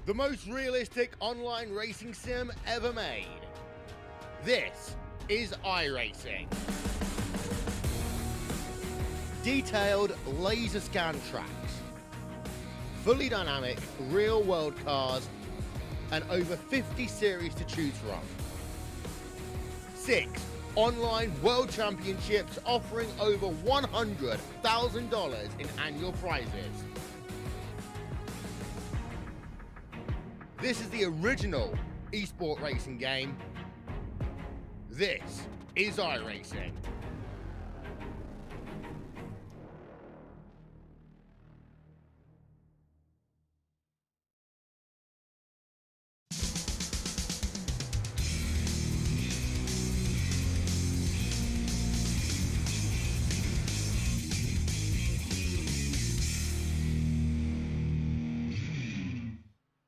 the most realistic online racing sim ever made. This is iRacing. Detailed laser scan tracks, fully dynamic real-world cars, and over 50 series to choose from. 6 online world championships offering over $100,000 in annual prizes. This is the original esport racing game. This is iRacing.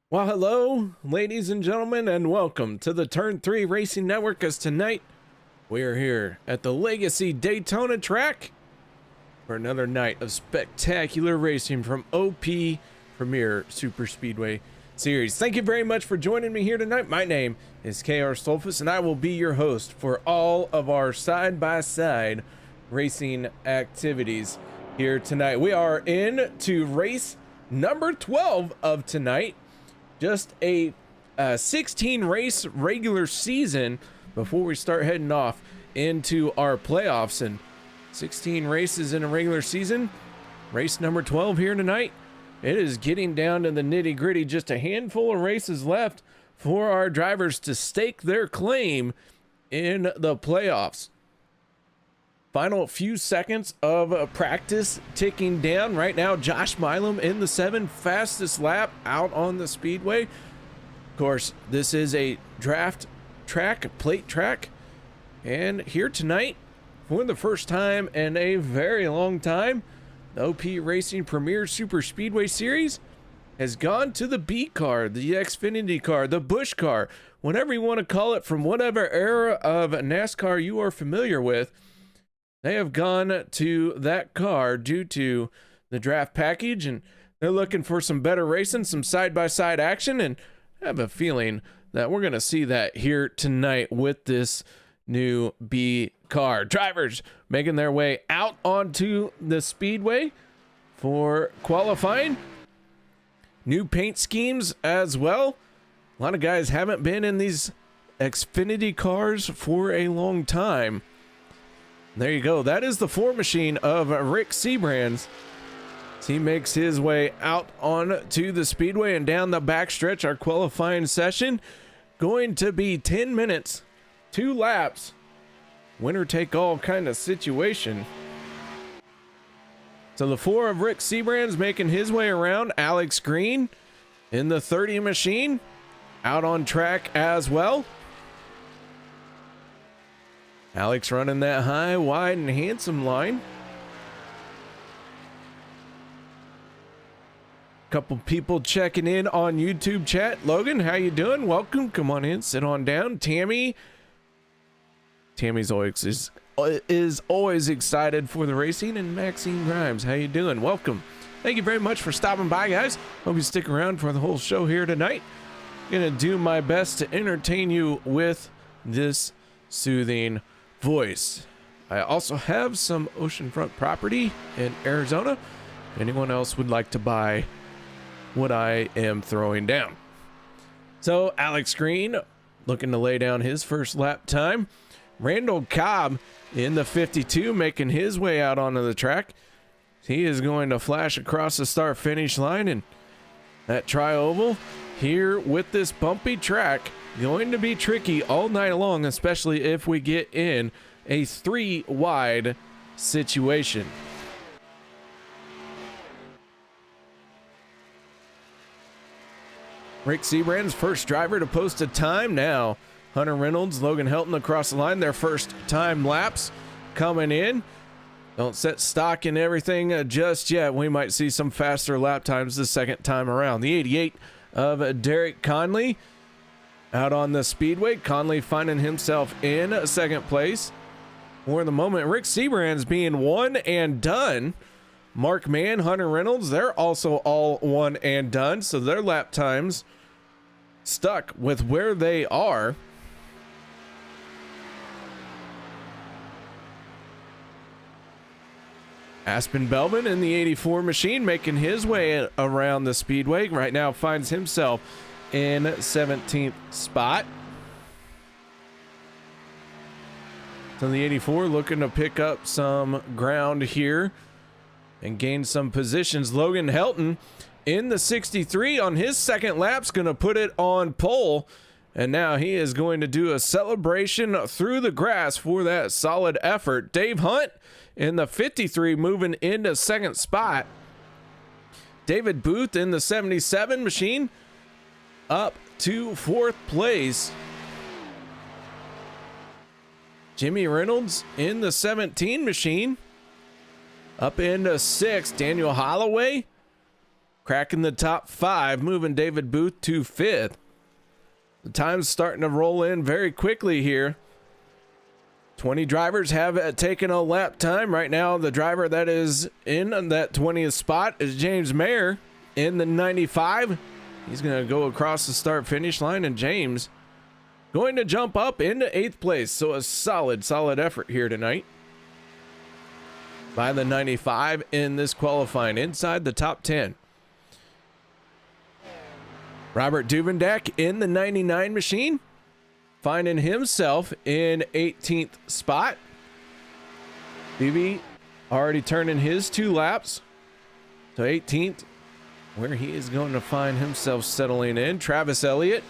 Well, hello, ladies and gentlemen, and welcome to the Turn 3 Racing Network, as tonight we are here at the Legacy Daytona track for another night of spectacular racing from OP Premier Super Speedway Series. Thank you very much for joining me here tonight. My name is KR Stolfus, and I will be your host for all of our side-by-side racing activities here tonight. We are in to race number 12 of tonight. Just a 16 race regular season before we start heading off into our playoffs, and 16 races in a regular season. Race number 12 here tonight. It is getting down to the nitty gritty. Just a handful of races left for our drivers to stake their claim in the playoffs. Final few seconds of practice ticking down right now. Josh Milam in the 7, fastest lap out on the speedway. Of course, this is a draft track, plate track, and here tonight, for the first time in a very long time, the OP Racing Premier Super Speedway Series has gone to the B car, the Xfinity car, the Busch car, whatever you want to call it, from whatever era of NASCAR you are familiar with. They have gone to that car due to the draft package, and they're looking for some better racing, some side-by-side action, and I have a feeling that we're going to see that here tonight with this new B car. Drivers making their way out onto the speedway for qualifying. New paint schemes as well. A lot of guys haven't been in these Xfinity cars for a long time. There you go. That is the 4 machine of Rick Seabrands. He makes his way out onto the speedway and down the backstretch. Our qualifying session going to be 10 minutes, 2 laps, winner take all kind of situation. So the 4 of Rick Seabrands making his way around. Alex Green in the 30 machine out on track as well. Alex running that high, wide, and handsome line. Couple people checking in on YouTube chat. Logan, how you doing? Welcome. Come on in. Sit on down. Tammy's always is always excited for the racing. And Maxine Grimes, how you doing? Welcome. Thank you very much for stopping by, guys. Hope you stick around for the whole show here tonight. Gonna do my best to entertain you with this soothing voice. I also have some oceanfront property in Arizona. If anyone else would like to buy what I am throwing down. So Alex Green looking to lay down his first lap time. Randall Cobb in the 52 making his way out onto the track. He is going to flash across the start finish line, and that tri-oval here with this bumpy track going to be tricky all night long, especially if we get in a 3 wide situation. Rick Seabrands, first driver to post a time now. Hunter Reynolds, Logan Helton across the line, their first time laps coming in. Don't set stock in everything just yet. We might see some faster lap times the second time around. The 88 of Derek Conley out on the speedway. Conley finding himself in second place. For the moment, Rick Seabrands being one and done. Mark Mann, Hunter Reynolds, they're also all one and done. So their lap times stuck with where they are. Aspen Belvin in the 84 machine making his way around the speedway. Right now finds himself in 17th spot. So the 84 looking to pick up some ground here and gain some positions. Logan Helton in the 63 on his second lap's going to put it on pole. And now he is going to do a celebration through the grass for that solid effort. Dave Hunt in the 53 moving into second spot. David Booth in the 77 machine up to fourth place. Jimmy Reynolds in the 17 machine up into sixth. Daniel Holloway cracking the top five, moving David Booth to fifth. The time's starting to roll in very quickly here. 20 drivers have taken a lap time. Right now, the driver that is in that 20th spot is James Mayer in the 95. He's going to go across the start-finish line, and James going to jump up into 8th place. So a solid effort here tonight by the 95 in this qualifying inside the top 10. Robert Duvendak in the 99 machine, finding himself in 18th spot. BB already turning his 2 laps to 18th, where he is going to find himself settling in. Travis Elliott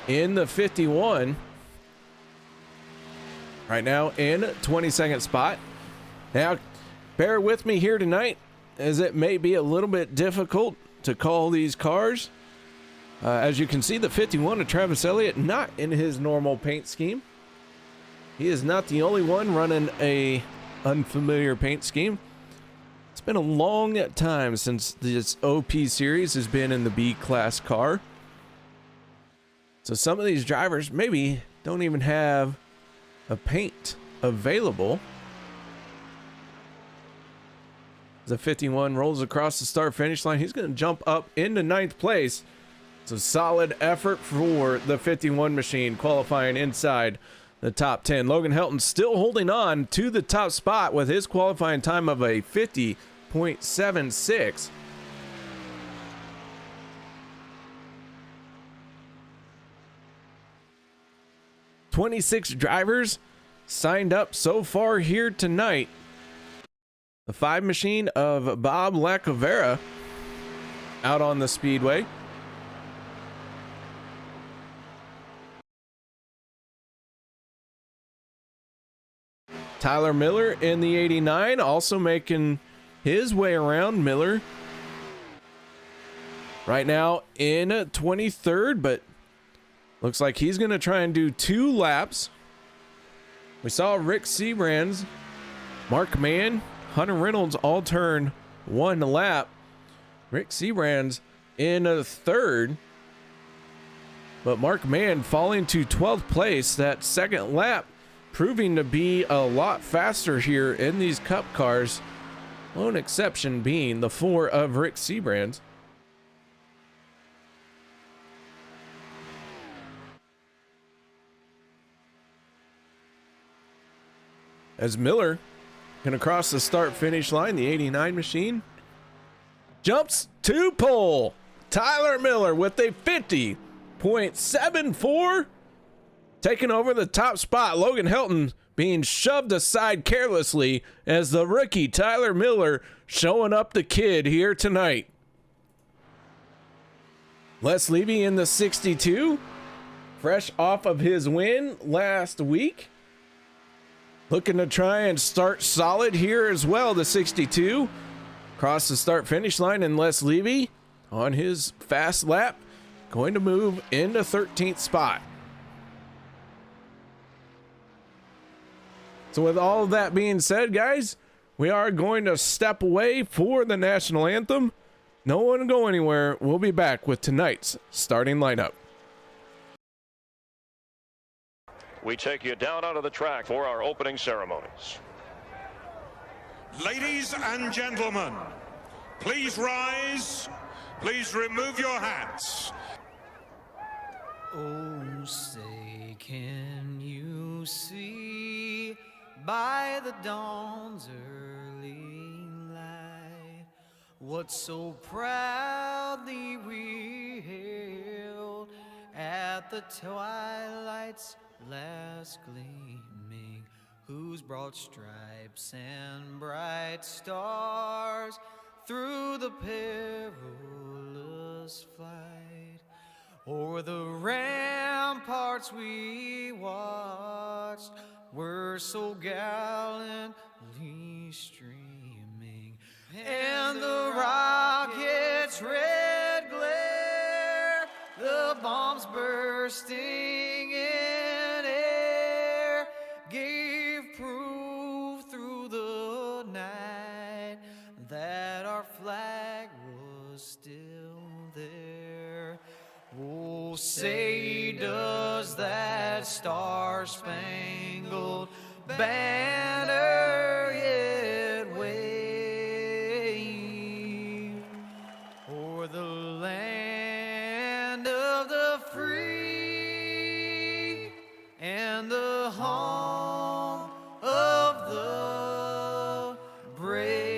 in the 51, right now in 22nd spot. Now, bear with me here tonight, as it may be a little bit difficult to call these cars. As you can see, the 51 of Travis Elliott not in his normal paint scheme. He is not the only one running a unfamiliar paint scheme. It's been a long time since this OP series has been in the B-class car. So some of these drivers maybe don't even have a paint available. The 51 rolls across the start-finish line. He's going to jump up into 9th place. It's a solid effort for the 51 machine, qualifying inside the top 10. Logan Helton still holding on to the top spot with his qualifying time of a 50.76. $26 drivers signed up so far here tonight. The 5 machine of Bob Lacavera out on the speedway. Tyler Miller in the 89, also making his way around. Miller right now in 23rd, but looks like he's going to try and do 2 laps. We saw Rick Seabrands, Mark Mann, Hunter Reynolds all turn 1 lap. Rick Seabrands in 3rd, but Mark Mann falling to 12th place. That second lap proving to be a lot faster here in these cup cars. Lone exception being the 4 of Rick Seabrands. As Miller can cross the start-finish line, the 89 machine jumps to pole. Tyler Miller with a 50.74. Taking over the top spot. Logan Helton being shoved aside carelessly as the rookie Tyler Miller showing up the kid here tonight. Les Levy in the 62, fresh off of his win last week. Looking to try and start solid here as well, the 62. Cross the start-finish line, and Les Levy on his fast lap going to move into 13th spot. So with all of that being said, guys, we are going to step away for the national anthem. No one go anywhere. We'll be back with tonight's starting lineup. We take you down onto the track for our opening ceremonies. Ladies and gentlemen, please rise. Please remove your hats. Oh, say, can you see by the dawn's early light what so proudly we hailed at the twilight's last gleaming, whose broad stripes and bright stars through the perilous flight o'er the ramparts we watched were so gallantly streaming, and the rocket's red glare, the bombs bursting in air, gave proof through the night that our flag was still there. Oh, say, does that star-spangled banner yet wave o'er the land of the free and the home of the brave?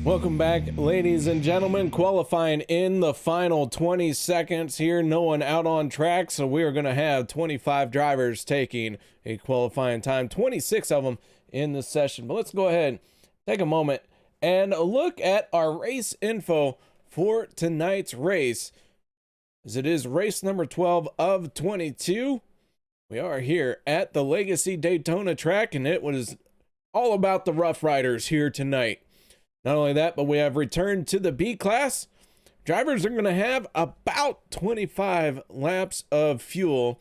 Welcome back, ladies and gentlemen. Qualifying in the final 20 seconds here. No one out on track, so we are going to have 25 drivers taking a qualifying time, 26 of them in the session. But let's go ahead, take a moment, and look at our race info for tonight's race, as it is race number 12 of 22. We are here at the Legacy Daytona track, and it was all about the Rough Riders here tonight. Not only that, but we have returned to the B class. Drivers are going to have about 25 laps of fuel.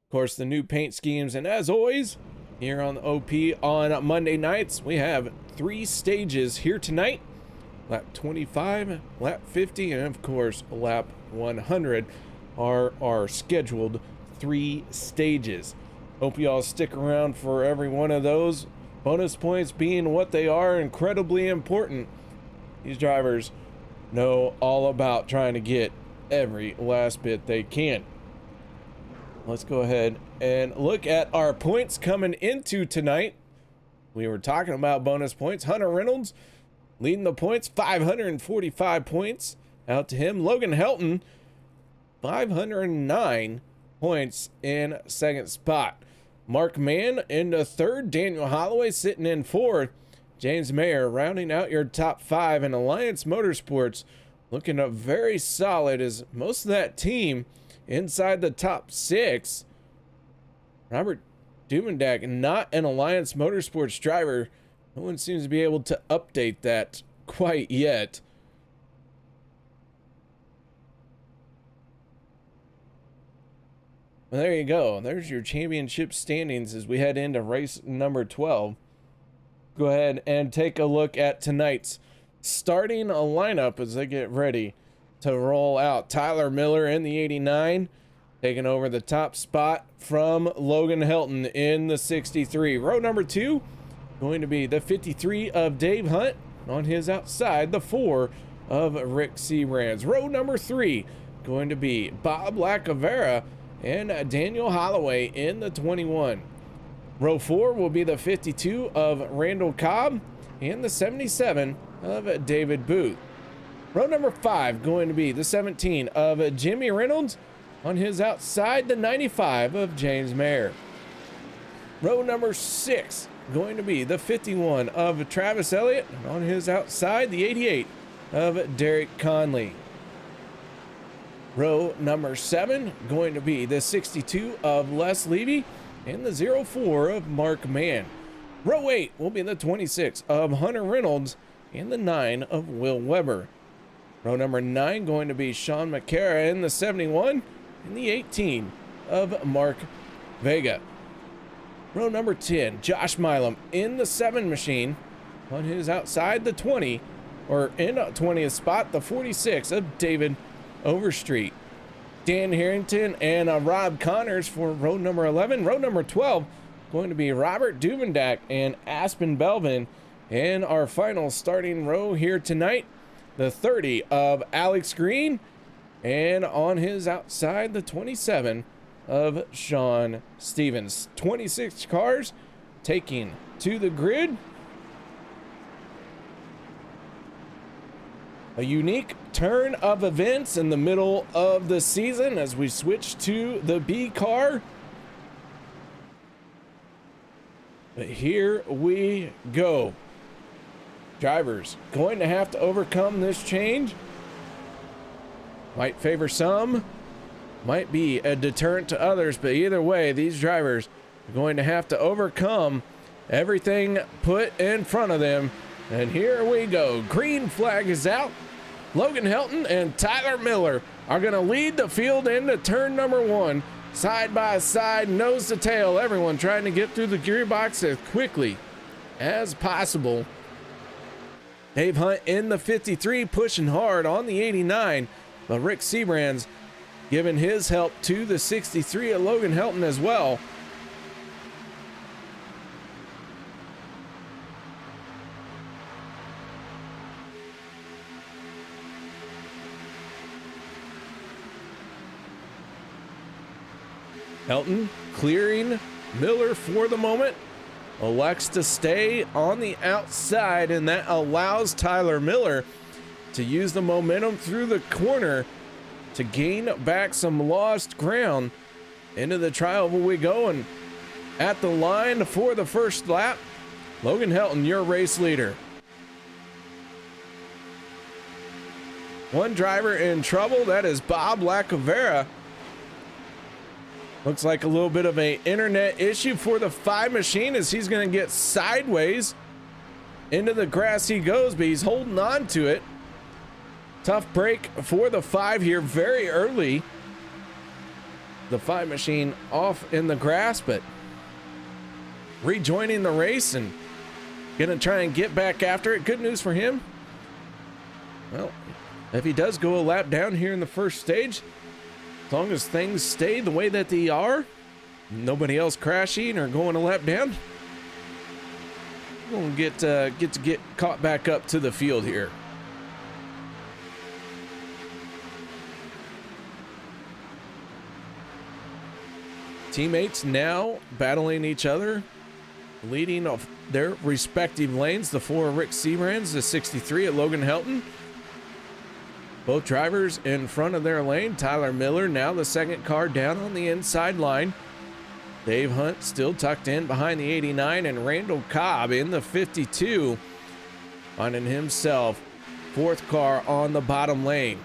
Of course, the new paint schemes. And as always, here on the OP on Monday nights, we have 3 stages here tonight. Lap 25, lap 50, and of course, lap 100 are our scheduled 3 stages. Hope you all stick around for every one of those. Bonus points being what they are, incredibly important. These drivers know all about trying to get every last bit they can. Let's go ahead and look at our points coming into tonight. We were talking about bonus points. Hunter Reynolds leading the points, 545 points out to him. Logan Helton, 509 points in second spot. Mark Mann in the third. Daniel Holloway sitting in fourth. James Mayer rounding out your top 5. And Alliance Motorsports looking up very solid, as most of that team inside the top 6. Robert Dumendak, not an Alliance Motorsports driver. No one seems to be able to update that quite yet. Well, there you go. There's your championship standings as we head into race number 12. Go ahead and take a look at tonight's starting a lineup as they get ready to roll out. Tyler Miller in the 89, taking over the top spot from Logan Helton in the 63. Row number 2 going to be the 53 of Dave Hunt. On his outside, the 4 of Rick Seabrands. Row number 3 going to be Bob Lacavera and Daniel Holloway in the 21. Row 4 will be the 52 of Randall Cobb and the 77 of David Booth. Row number 5 going to be the 17 of Jimmy Reynolds. On his outside, the 95 of James Mayer. Row number 6 going to be the 51 of Travis Elliott. On his outside, the 88 of Derek Conley. Row number 7 going to be the 62 of Les Levy and the 04 of Mark Mann. Row 8 will be the 26 of Hunter Reynolds and the 9 of Will Weber. Row number 9 going to be Sean McCara in the 71, and the 18 of Mark Vega. Row number 10, Josh Milam in the 7 machine on his outside the 20, or in a 20th spot, the 46 of David Overstreet. Dan Harrington and Rob Connors for row number 11. Row number 12 going to be Robert Duvendak and Aspen Belvin. And our final starting row here tonight, the 30 of Alex Green, and on his outside, the 27 of Sean Stevens. 26 cars taking to the grid. A unique turn of events in the middle of the season as we switch to the B car. But here we go. Drivers going to have to overcome this change. Might favor some, might be a deterrent to others, but either way, these drivers are going to have to overcome everything put in front of them. And here we go. Green flag is out. Logan Helton and Tyler Miller are going to lead the field into turn number 1. Side by side, nose to tail. Everyone trying to get through the gearbox as quickly as possible. Dave Hunt in the 53 pushing hard on the 89. But Rick Seabrands giving his help to the 63 of Logan Helton as well. Helton clearing Miller for the moment. Elects to stay on the outside, and that allows Tyler Miller to use the momentum through the corner to gain back some lost ground. Into the trial we go, and at the line for the first lap, Logan Helton, your race leader. One driver in trouble, that is Bob Lacavera. Looks like a little bit of an internet issue for the 5 machine as he's going to get sideways. Into the grass he goes, but he's holding on to it. Tough break for the 5 here very early. The 5 machine off in the grass, but rejoining the race and going to try and get back after it. Good news for him. Well, if he does go a lap down here in the first stage, as long as things stay the way that they are, nobody else crashing or going a lap down, we'll get to get caught back up to the field here. Teammates now battling each other, leading off their respective lanes. The 4 of Rick Seabrands, the 63 at Logan Helton. Both drivers in front of their lane. Tyler Miller now the second car down on the inside line. Dave Hunt still tucked in behind the 89, and Randall Cobb in the 52, finding himself 4th car on the bottom lane.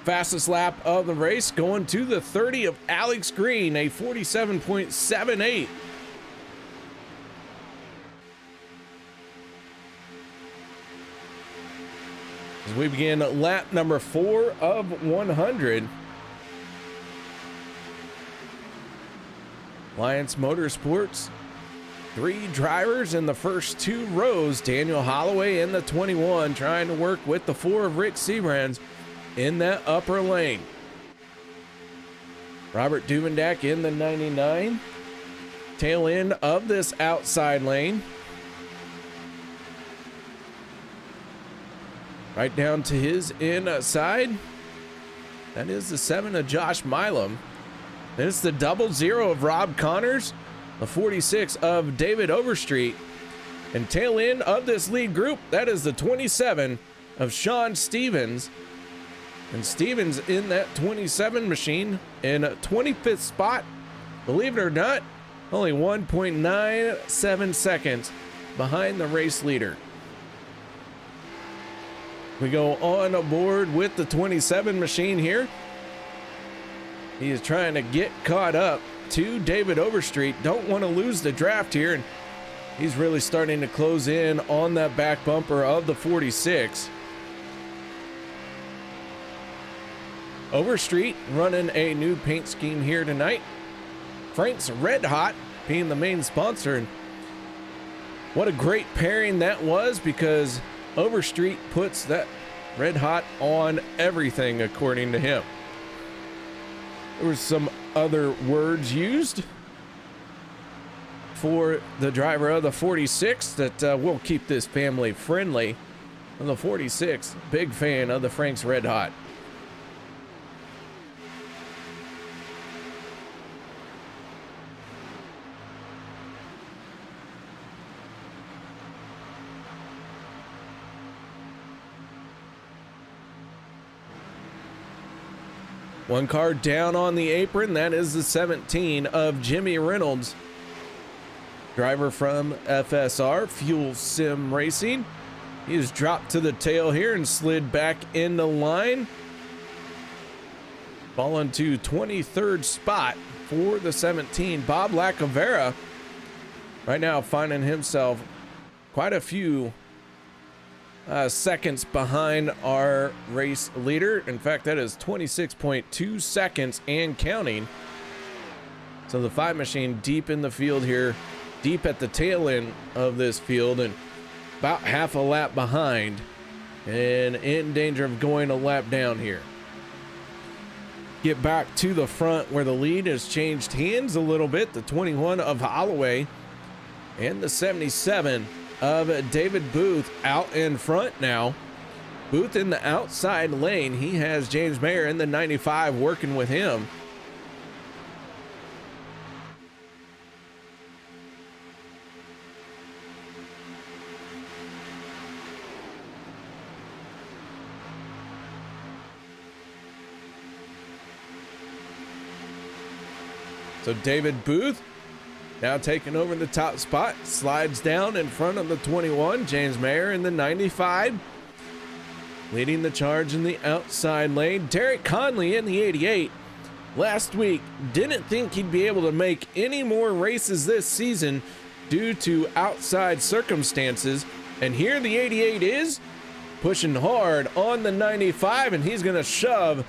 Fastest lap of the race going to the 30 of Alex Green, a 47.78. As we begin lap number 4 of 100. Alliance Motorsports, 3 drivers in the first 2 rows. Daniel Holloway in the 21 trying to work with the 4 of Rick Seabrands in that upper lane. Robert Duvendak in the 99. Tail end of this outside lane. Right down to his inside. That is the 7 of Josh Milam. Then it's the 00 of Rob Connors, the 46 of David Overstreet. And tail end of this lead group, that is the 27 of Sean Stevens. And Stevens in that 27 machine in a 25th spot. Believe it or not, only 1.97 seconds behind the race leader. We go on aboard with the 27 machine here. He is trying to get caught up to David Overstreet. Don't want to lose the draft here, and he's really starting to close in on that back bumper of the 46. Overstreet running a new paint scheme here tonight. Frank's Red Hot being the main sponsor. And what a great pairing that was, because Overstreet puts that Red Hot on everything, according to him. There were some other words used for the driver of the 46 that will keep this family friendly. And the 46, big fan of the Frank's Red Hot. One car down on the apron, that is the 17 of Jimmy Reynolds. Driver from FSR, Fuel Sim Racing. He has dropped to the tail here and slid back into line. Fallen to 23rd spot for the 17. Bob Lacavera right now finding himself quite a few seconds behind our race leader. In fact, that is 26.2 seconds and counting. So the 5 machine deep in the field here, deep at the tail end of this field, and about half a lap behind and in danger of going a lap down here. Get back to the front where the lead has changed hands a little bit. The 21 of Holloway and the 77 of David Booth out in front now. Booth in the outside lane. He has James Mayer in the 95 working with him. So David Booth now taking over the top spot, slides down in front of the 21, James Mayer in the 95. Leading the charge in the outside lane, Derek Conley in the 88. Last week, didn't think he'd be able to make any more races this season due to outside circumstances. And here the 88 is pushing hard on the 95, and he's gonna shove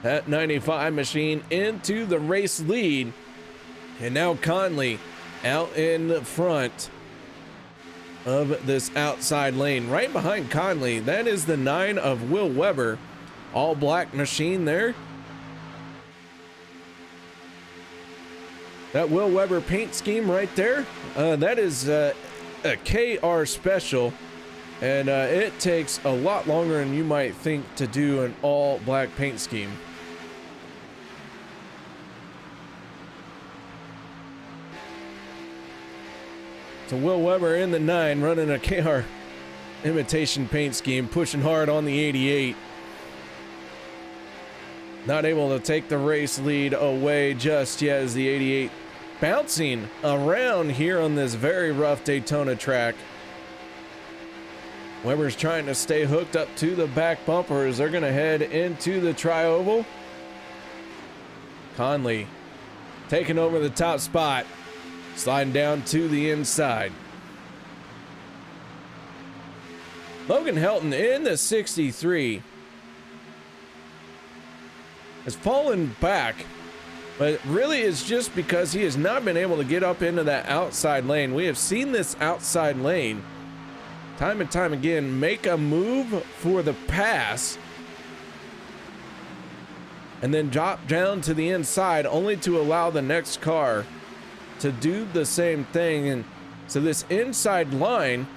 that 95 machine into the race lead. And now Conley out in the front of this outside lane. Right behind Conley, that is the 9 of Will Weber. All black machine there. That Will Weber paint scheme right there, that is a KR special. And it takes a lot longer than you might think to do an all black paint scheme. So Will Weber in the 9 running a KR imitation paint scheme, pushing hard on the 88. Not able to take the race lead away just yet as the 88 bouncing around here on this very rough Daytona track. Weber's trying to stay hooked up to the back bumper as they're going to head into the tri-oval. Conley taking over the top spot. Sliding down to the inside. Logan Helton in the 63 has fallen back, but really it's just because he has not been able to get up into that outside lane. We have seen this outside lane time and time again make a move for the pass and then drop down to the inside only to allow the next car to do the same thing. And so this inside line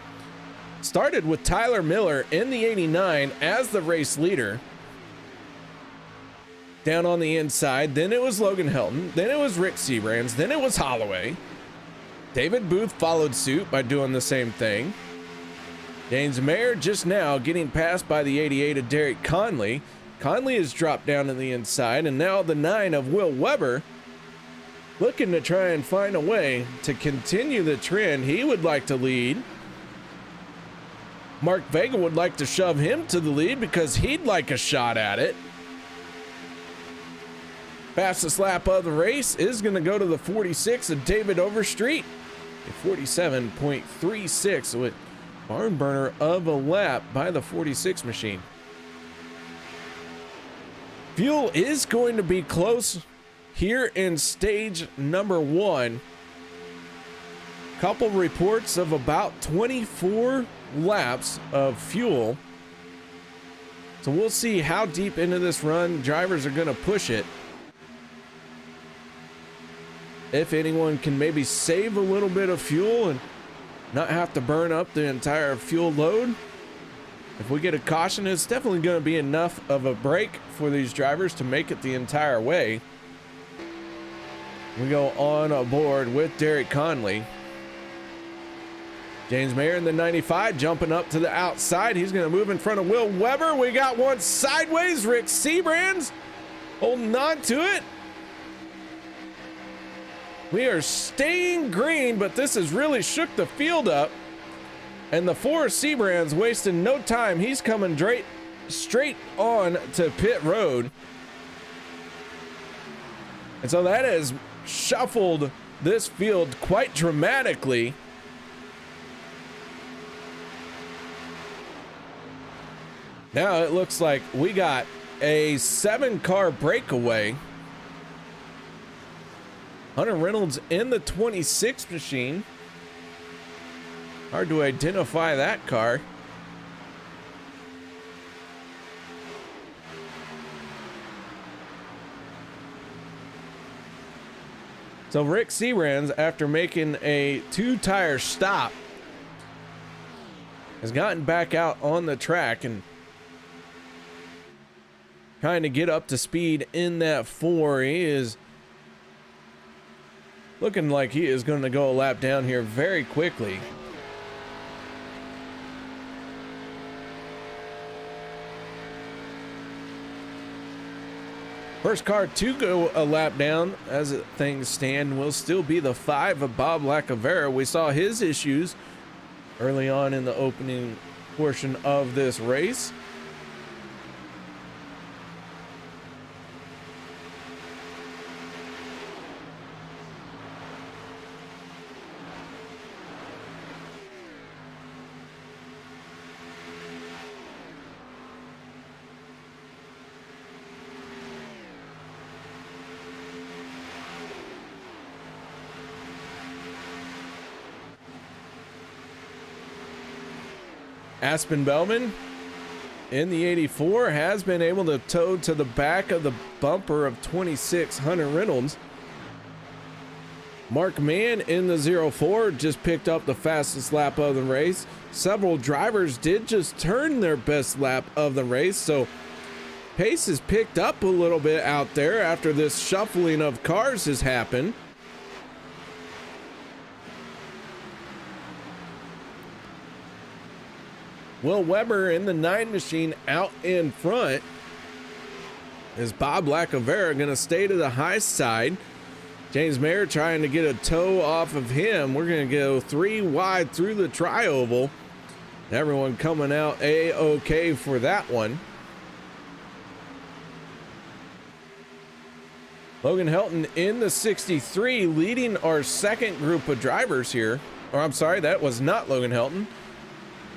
started with Tyler Miller in the 89 as the race leader. Down on the inside, then it was Logan Helton, then it was Rick Seabrands, then it was Holloway. David Booth followed suit by doing the same thing. James Mayer just now getting passed by the 88 of Derek Conley. Conley has dropped down to the inside, and now the 9 of Will Weber looking to try and find a way to continue the trend. He would like to lead. Mark Vega would like to shove him to the lead because he'd like a shot at it. Fastest lap of the race is going to go to the 46 of David Overstreet. A 47.36 with barn burner of a lap by the 46 machine. Fuel is going to be close here in stage number 1. Couple reports of about 24 laps of fuel. So we'll see how deep into this run drivers are going to push it. If anyone can maybe save a little bit of fuel and not have to burn up the entire fuel load. If we get a caution, it's definitely going to be enough of a break for these drivers to make it the entire way. We go on board with Derek Conley. James Mayer in the 95 jumping up to the outside. He's going to move in front of Will Weber. We got one sideways. Rick Seabrands holding on to it. We are staying green, but this has really shook the field up. And the 4 Seabrands wasting no time. He's coming straight on to pit road. And so that has shuffled this field quite dramatically. Now it looks like we got a 7-car breakaway. Hunter Reynolds in the 26 machine. Hard to identify that car. So Rick Seabrands, after making a 2-tire stop, has gotten back out on the track and trying to get up to speed in that 4. He is looking like he is going to go a lap down here very quickly. First car to go a lap down as things stand will still be the 5 of Bob Lacavera. We saw his issues early on in the opening portion of this race. Aspen Bellman in the 84 has been able to tow to the back of the bumper of 26 Hunter Reynolds. Mark Mann in the 04 just picked up the fastest lap of the race. Several drivers did just turn their best lap of the race, so pace has picked up a little bit out there after this shuffling of cars has happened. Will Weber in the 9 machine out in front. Is Bob Lacavera going to stay to the high side? James Mayer trying to get a tow off of him. We're going to go 3 wide through the tri-oval. Everyone coming out A-OK for that one. Logan Helton in the 63 leading our second group of drivers here. Or I'm sorry, that was not Logan Helton.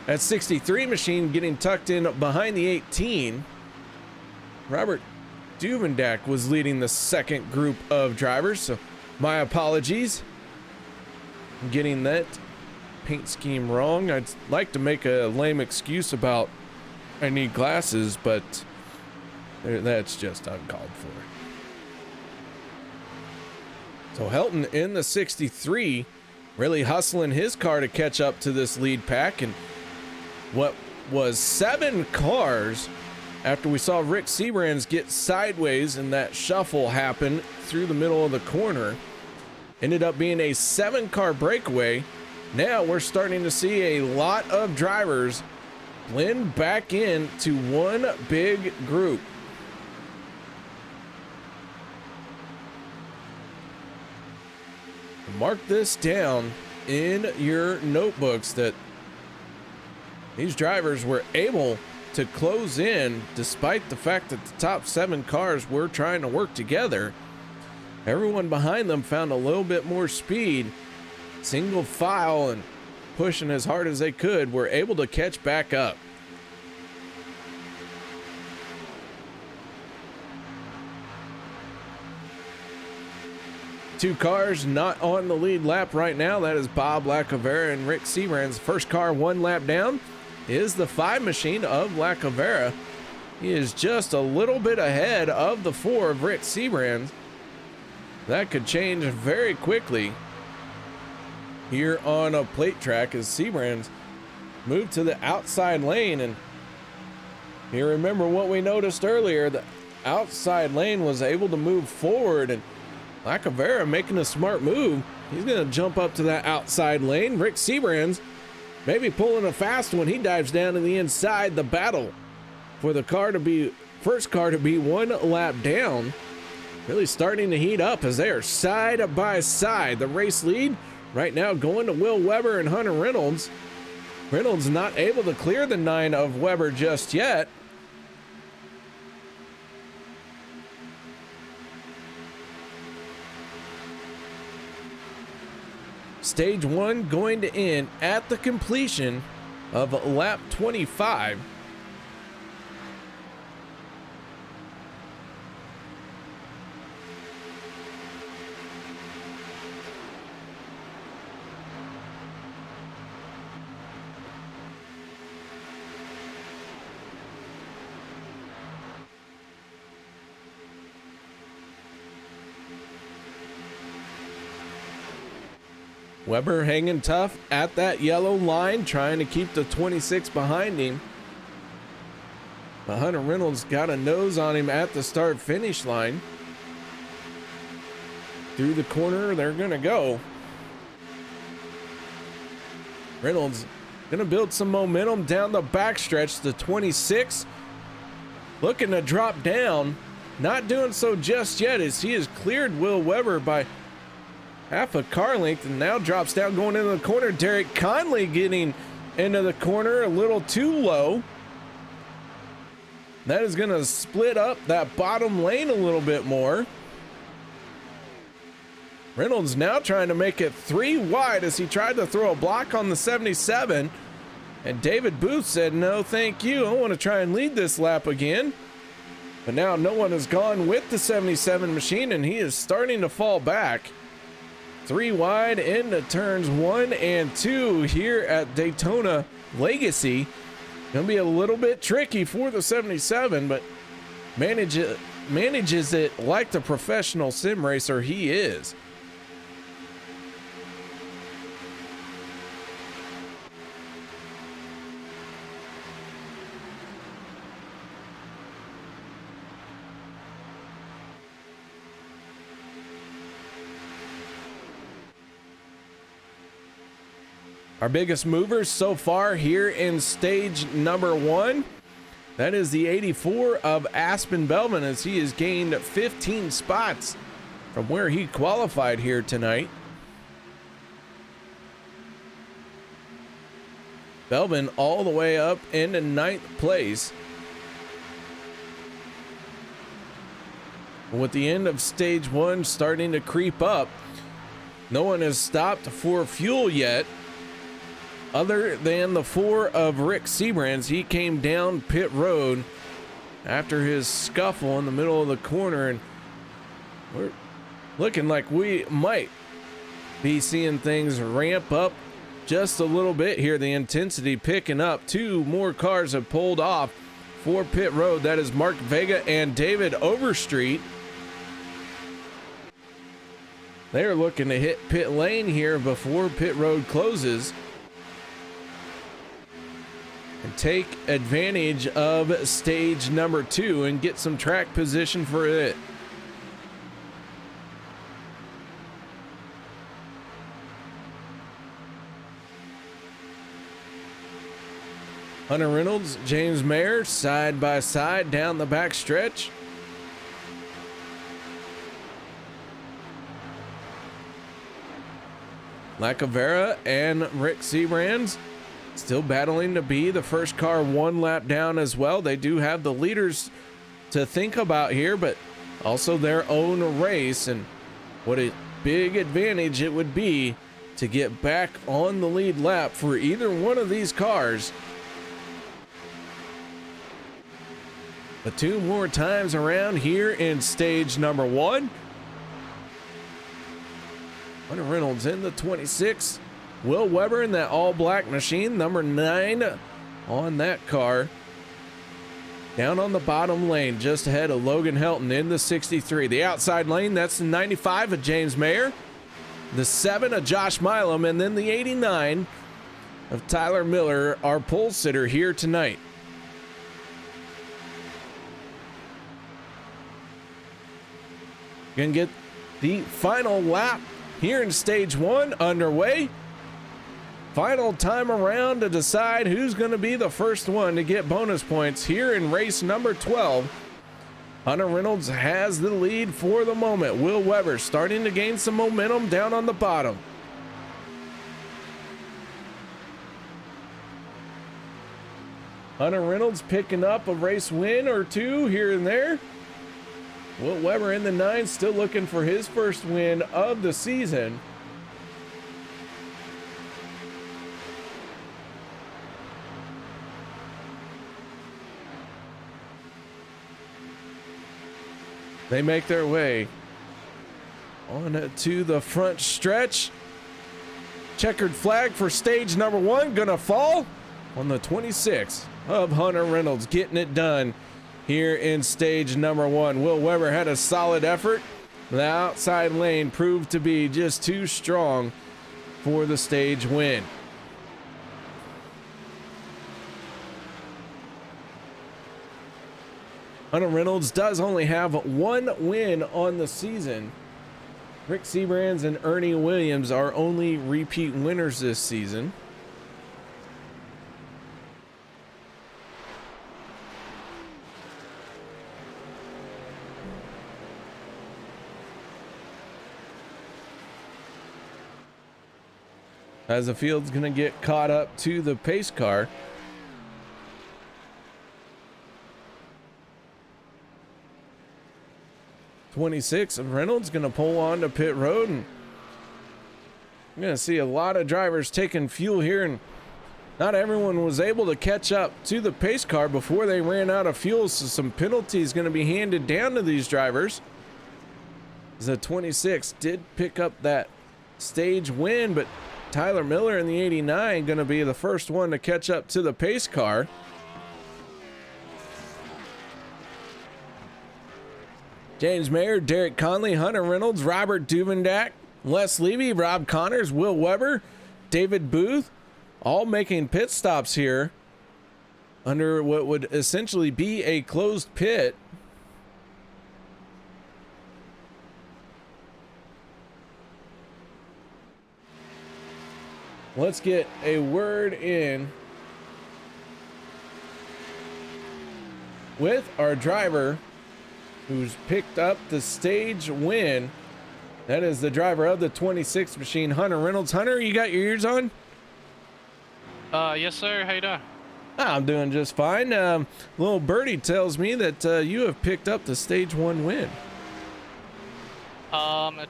That 63 machine getting tucked in behind the 18. Robert Duvendak was leading the second group of drivers, so my apologies. I'm getting that paint scheme wrong. I'd like to make a lame excuse about I need glasses, but that's just uncalled for. So Helton in the 63 really hustling his car to catch up to this lead pack, and what was 7 cars after we saw Rick Seabrands get sideways and that shuffle happen through the middle of the corner ended up being a 7-car breakaway. Now we're starting to see a lot of drivers blend back into one big group. Mark this down in your notebooks that these drivers were able to close in despite the fact that the top 7 cars were trying to work together. Everyone behind them found a little bit more speed, single file, and pushing as hard as they could, were able to catch back up. Two cars not on the lead lap right now. That is Bob Lacavera and Rick Seabrand's first car 1 lap down is the 5 machine of Lacavera. He is just a little bit ahead of the 4 of Rick Seabrand. That could change very quickly here on a plate track as Seabrand moved to the outside lane. And you remember what we noticed earlier, the outside lane was able to move forward, and Lacavera making a smart move. He's going to jump up to that outside lane. Rick Seabrand's maybe pulling a fast one. He dives down to the inside. The battle for the first car to be 1 lap down really starting to heat up as they are side by side. The race lead right now going to Will Weber and Hunter Reynolds. Reynolds not able to clear the 9 of Weber just yet. Stage 1 going to end at the completion of lap 25. Weber hanging tough at that yellow line, trying to keep the 26 behind him. But Hunter Reynolds got a nose on him at the start-finish line. Through the corner, they're going to go. Reynolds going to build some momentum down the backstretch. The 26 looking to drop down. Not doing so just yet as he has cleared Will Weber by half a car length and now drops down going into the corner. Derek Conley getting into the corner a little too low. That is going to split up that bottom lane a little bit more. Reynolds now trying to make it 3 wide as he tried to throw a block on the 77. And David Booth said, no, thank you. I want to try and lead this lap again. But now no one has gone with the 77 machine and he is starting to fall back. 3 wide into turns 1 and 2 here at Daytona Legacy. Gonna be a little bit tricky for the 77, but manages it like the professional sim racer he is. Our biggest movers so far here in stage number 1, that is the 84 of Aspen Belvin, as he has gained 15 spots from where he qualified here tonight. Belvin all the way up into 9th place. With the end of stage 1 starting to creep up, no one has stopped for fuel yet. Other than the 4 of Rick Seabrand's, he came down pit road after his scuffle in the middle of the corner, and we're looking like we might be seeing things ramp up just a little bit here. The intensity picking up. 2 more cars have pulled off for pit road. That is Mark Vega and David Overstreet. They are looking to hit pit lane here before pit road closes and take advantage of stage number 2 and get some track position for it. Hunter Reynolds, James Mayer, side by side down the back stretch. Lacavera and Rick Seabrand still battling to be the first car 1 lap down as well. They do have the leaders to think about here, but also their own race, and what a big advantage it would be to get back on the lead lap for either one of these cars. But 2 more times around here in stage number 1. Hunter Reynolds in the 26. Will Weber in that all-black machine, number 9 on that car. Down on the bottom lane, just ahead of Logan Helton in the 63. The outside lane, that's the 95 of James Mayer. The 7 of Josh Milam, and then the 89 of Tyler Miller, our pole sitter here tonight. Gonna get the final lap here in stage 1 underway. Final time around to decide who's going to be the first one to get bonus points here in race number 12. Hunter Reynolds has the lead for the moment. Will Weber starting to gain some momentum down on the bottom. Hunter Reynolds picking up a race win or two here and there. Will Weber in the 9, still looking for his first win of the season. They make their way on to the front stretch. Checkered flag for stage number 1 gonna fall on the 26 of Hunter Reynolds, getting it done here in stage number 1. Will Weber had a solid effort. The outside lane proved to be just too strong for the stage win. Hunter Reynolds does only have 1 win on the season. Rick Seabrands and Ernie Williams are only repeat winners this season. As the field's going to get caught up to the pace car. '26 of Reynolds going to pull on to pit road, and I'm going to see a lot of drivers taking fuel here, and not everyone was able to catch up to the pace car before they ran out of fuel, so some penalties going to be handed down to these drivers. The 26 did pick up that stage win, but Tyler Miller in the 89 going to be the first one to catch up to the pace car. James Mayer, Derek Conley, Hunter Reynolds, Robert Duvendak, Les Levy, Rob Connors, Will Weber, David Booth, all making pit stops here under what would essentially be a closed pit. Let's get a word in with our driver who's picked up the stage win. That is the driver of the 26 machine, Hunter Reynolds. Hunter, you got your ears on? Yes, sir. How you doing? I'm doing just fine. Little birdie tells me that you have picked up the stage 1 win.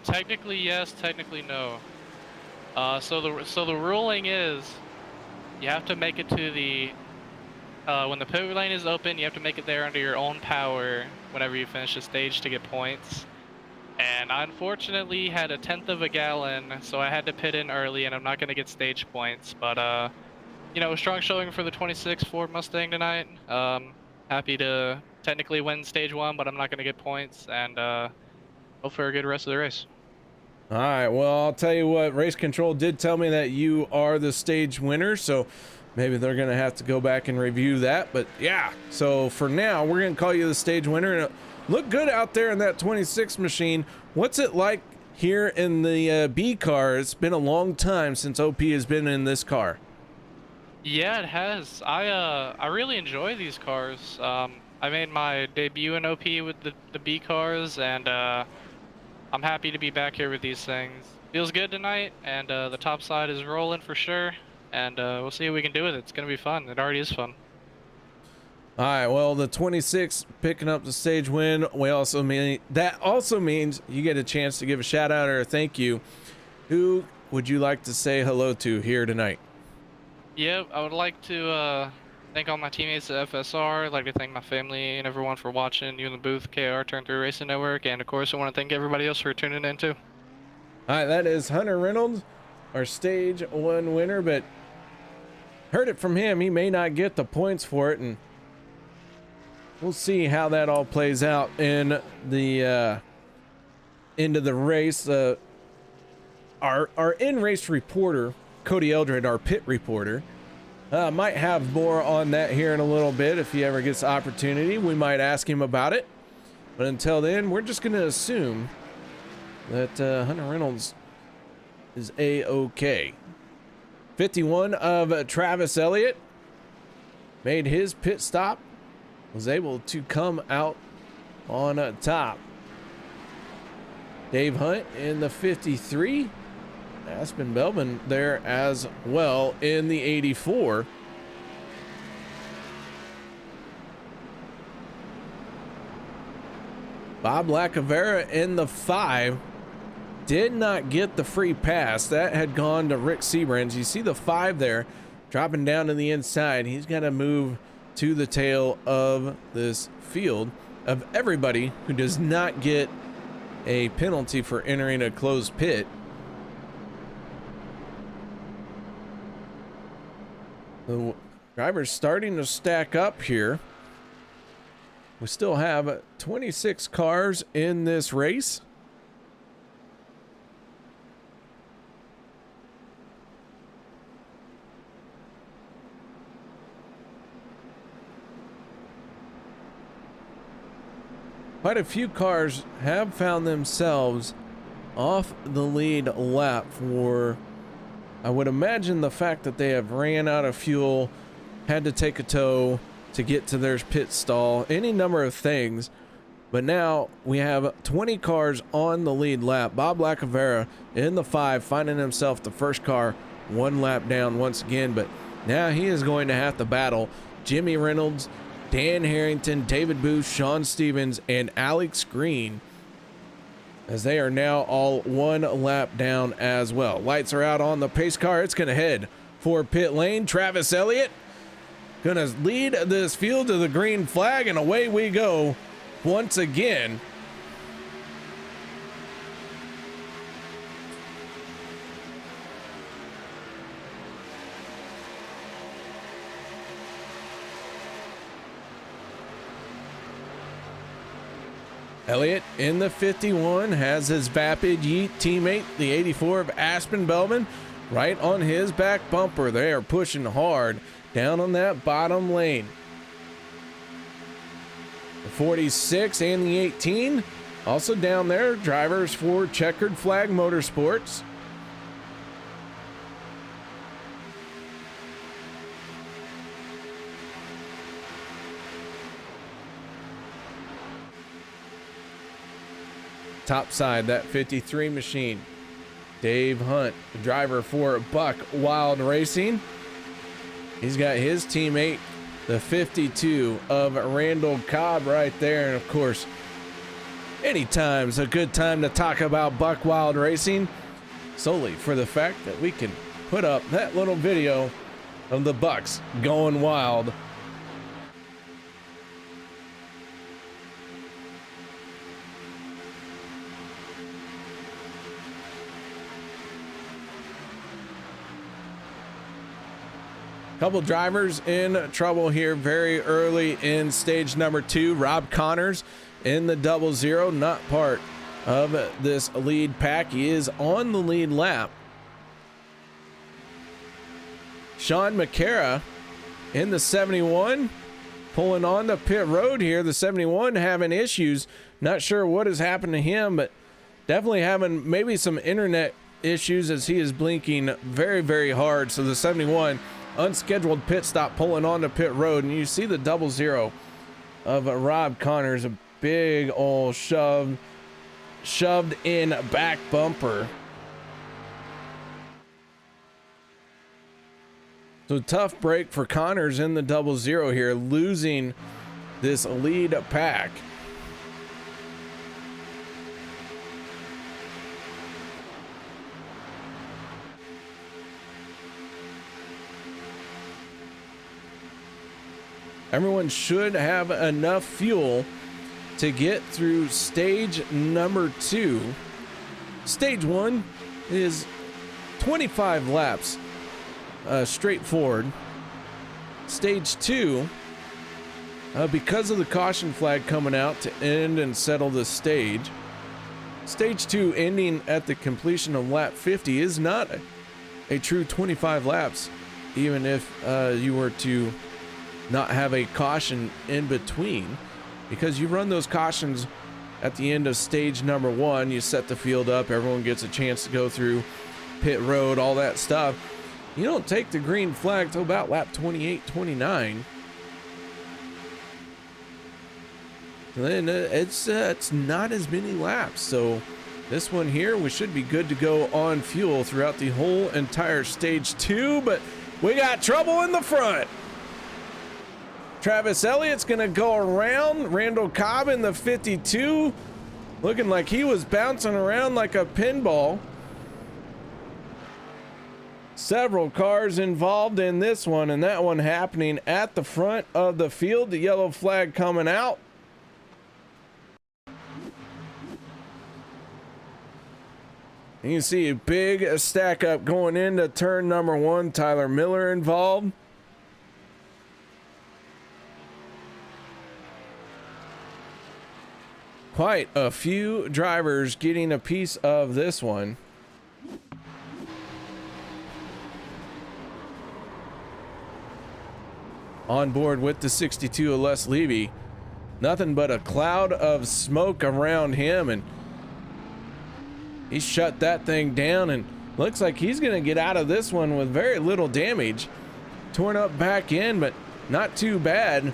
Technically yes, technically no. So the ruling is you have to make it to the when the pit lane is open, you have to make it there under your own power whenever you finish the stage to get points. And I unfortunately had 1/10 of a gallon, so I had to pit in early, and I'm not going to get stage points. But you know, strong showing for the 26 Ford Mustang tonight. Happy to technically win stage 1, but I'm not going to get points, and hope for a good rest of the race. All right, well, I'll tell you what, race control did tell me that you are the stage winner, so maybe they're going to have to go back and review that. But yeah, so for now, we're going to call you the stage winner. And it looked good out there in that 26 machine. What's it like here in the B car? It's been a long time since OP has been in this car. Yeah, it has. I really enjoy these cars. I made my debut in OP with the B cars, and I'm happy to be back here with these things. Feels good tonight, and the top side is rolling for sure, and we'll see what we can do with it. It's going to be fun. It already is fun. All right, well, the 26 picking up the stage win. That also means you get a chance to give a shout out or a thank you. Who would you like to say hello to here tonight? Yep, I would like to thank all my teammates at FSR. I'd like to thank my family and everyone for watching. You in the booth, KR Turn 3 Racing Network, and of course I want to thank everybody else for tuning in too. All right, that is Hunter Reynolds, our stage 1 winner, but heard it from him. He may not get the points for it, and we'll see how that all plays out in the end of the race. Our in-race reporter, Cody Eldred, our pit reporter, might have more on that here in a little bit. If he ever gets the opportunity, we might ask him about it. But until then, we're just going to assume that Hunter Reynolds is A-OK. 51 of Travis Elliott made his pit stop, was able to come out on top. Dave Hunt in the 53. Aspen Belbin there as well in the 84. Bob Lacavera in the 5 did not get the free pass. That had gone to Rick Seabrans. You see the 5 there dropping down to the inside. He's got to move to the tail of this field of everybody who does not get a penalty for entering a closed pit. The drivers starting to stack up here. We still have 26 cars in this race. Quite a few cars have found themselves off the lead lap for, I would imagine, the fact that they have ran out of fuel, had to take a tow to get to their pit stall, any number of things. But now we have 20 cars on the lead lap. Bob Lacavera in the 5, finding himself the first car 1 lap down once again. But now he is going to have to battle Jimmy Reynolds, Dan Harrington, David Booth, Sean Stevens, and Alex Green, as they are now all 1 lap down as well. Lights are out on the pace car. It's going to head for pit lane. Travis Elliott going to lead this field to the green flag, and away we go once again. Elliott in the 51 has his vapid Yeet teammate, the 84 of Aspen Belbin, right on his back bumper. They are pushing hard down on that bottom lane. The 46 and the 18 also down there, drivers for Checkered Flag Motorsports. Top side, that 53 machine. Dave Hunt, the driver for Buck Wild Racing. He's got his teammate, the 52 of Randall Cobb, right there. And of course, anytime's a good time to talk about Buck Wild Racing, solely for the fact that we can put up that little video of the Bucks going wild. Couple drivers in trouble here very early in stage number 2. Rob Connors in the 00, not part of this lead pack. He is on the lead lap. Sean McCara in the 71, pulling on the pit road here. The 71 having issues. Not sure what has happened to him, but definitely having maybe some internet issues as he is blinking very, very hard. So the 71, unscheduled pit stop, pulling on the pit road, and you see the 00 of Rob Connors, a big old shoved in back bumper. So tough break for Connors in the 00 here, losing this lead pack. Everyone should have enough fuel to get through stage number 2 Stage 1 is 25 laps, straightforward. Stage 2, because of the caution flag coming out to end and settle the stage, Stage 2 ending at the completion of lap 50 is not a true 25 laps, even if you were to not have a caution in between, because you run those cautions at the end of stage number 1. You set the field up, everyone gets a chance to go through pit road, all that stuff. You don't take the green flag till about lap 28, 29. And then it's not as many laps. So this one here, we should be good to go on fuel throughout the whole entire stage 2, but we got trouble in the front. Travis Elliott's gonna go around. Randall Cobb in the 52, looking like he was bouncing around like a pinball. Several cars involved in this one, and that one happening at the front of the field. The yellow flag coming out. And you see a big stack up going into turn number 1. Tyler Miller involved. Quite a few drivers getting a piece of this one. On board with the 62 of Les Levy. Nothing but a cloud of smoke around him, and he shut that thing down, and looks like he's going to get out of this one with very little damage. Torn up back end, but not too bad.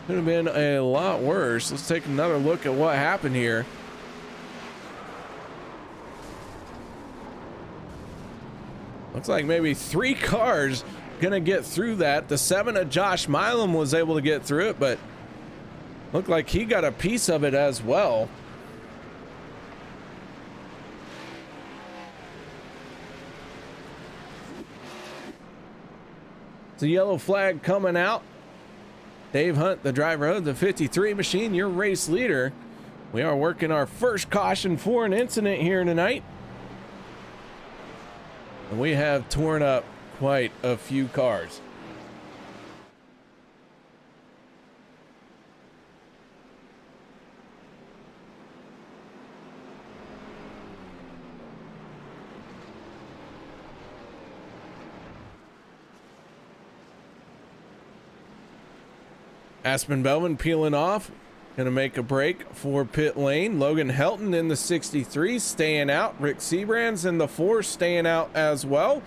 Could have been a lot worse. Let's take another look at what happened here. Looks like maybe 3 cars gonna get through that. The 7 of Josh Milam was able to get through it, but looked like he got a piece of it as well. The yellow flag coming out. Dave Hunt, the driver of the 53 machine, your race leader. We are working our first caution for an incident here tonight. And we have torn up quite a few cars. Aspen Bellman peeling off, gonna make a break for pit lane. Logan Helton in the 63 staying out. Rick Sebrands in the 4 staying out as well.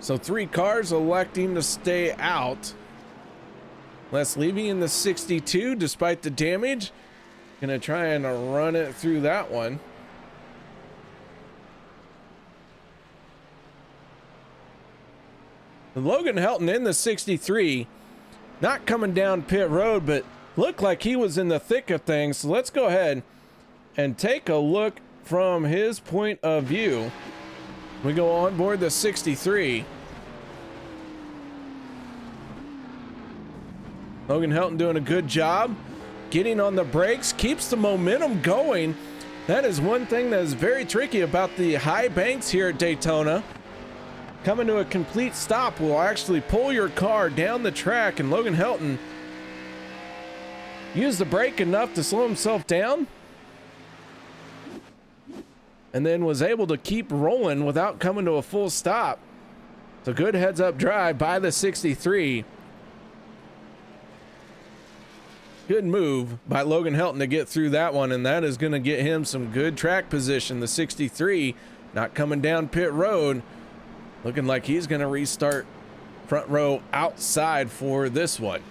So 3 cars electing to stay out. Les Levy in the 62, despite the damage, gonna try and run it through that one. Logan Helton in the 63, not coming down pit road, but looked like he was in the thick of things. So let's go ahead and take a look from his point of view. We go on board the 63. Logan Helton doing a good job getting on the brakes, keeps the momentum going. That is one thing that is very tricky about the high banks here at Daytona. Coming to a complete stop will actually pull your car down the track, and Logan Helton used the brake enough to slow himself down and then was able to keep rolling without coming to a full stop. So good heads up drive by the 63. Good move by Logan Helton to get through that one, and that is going to get him some good track position. The 63 not coming down pit road, looking like he's going to restart front row outside for this one.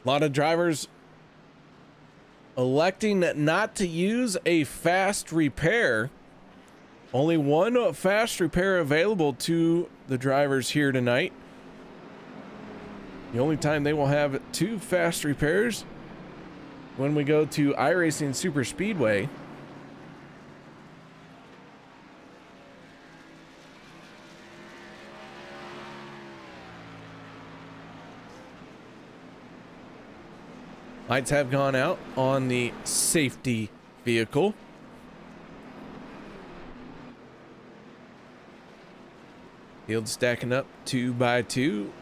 A lot of drivers electing not to use a fast repair. Only one fast repair available to the drivers here tonight. The only time they will have 2 fast repairs when we go to iRacing Super Speedway. Lights have gone out on the safety vehicle. Field stacking up 2 by 2.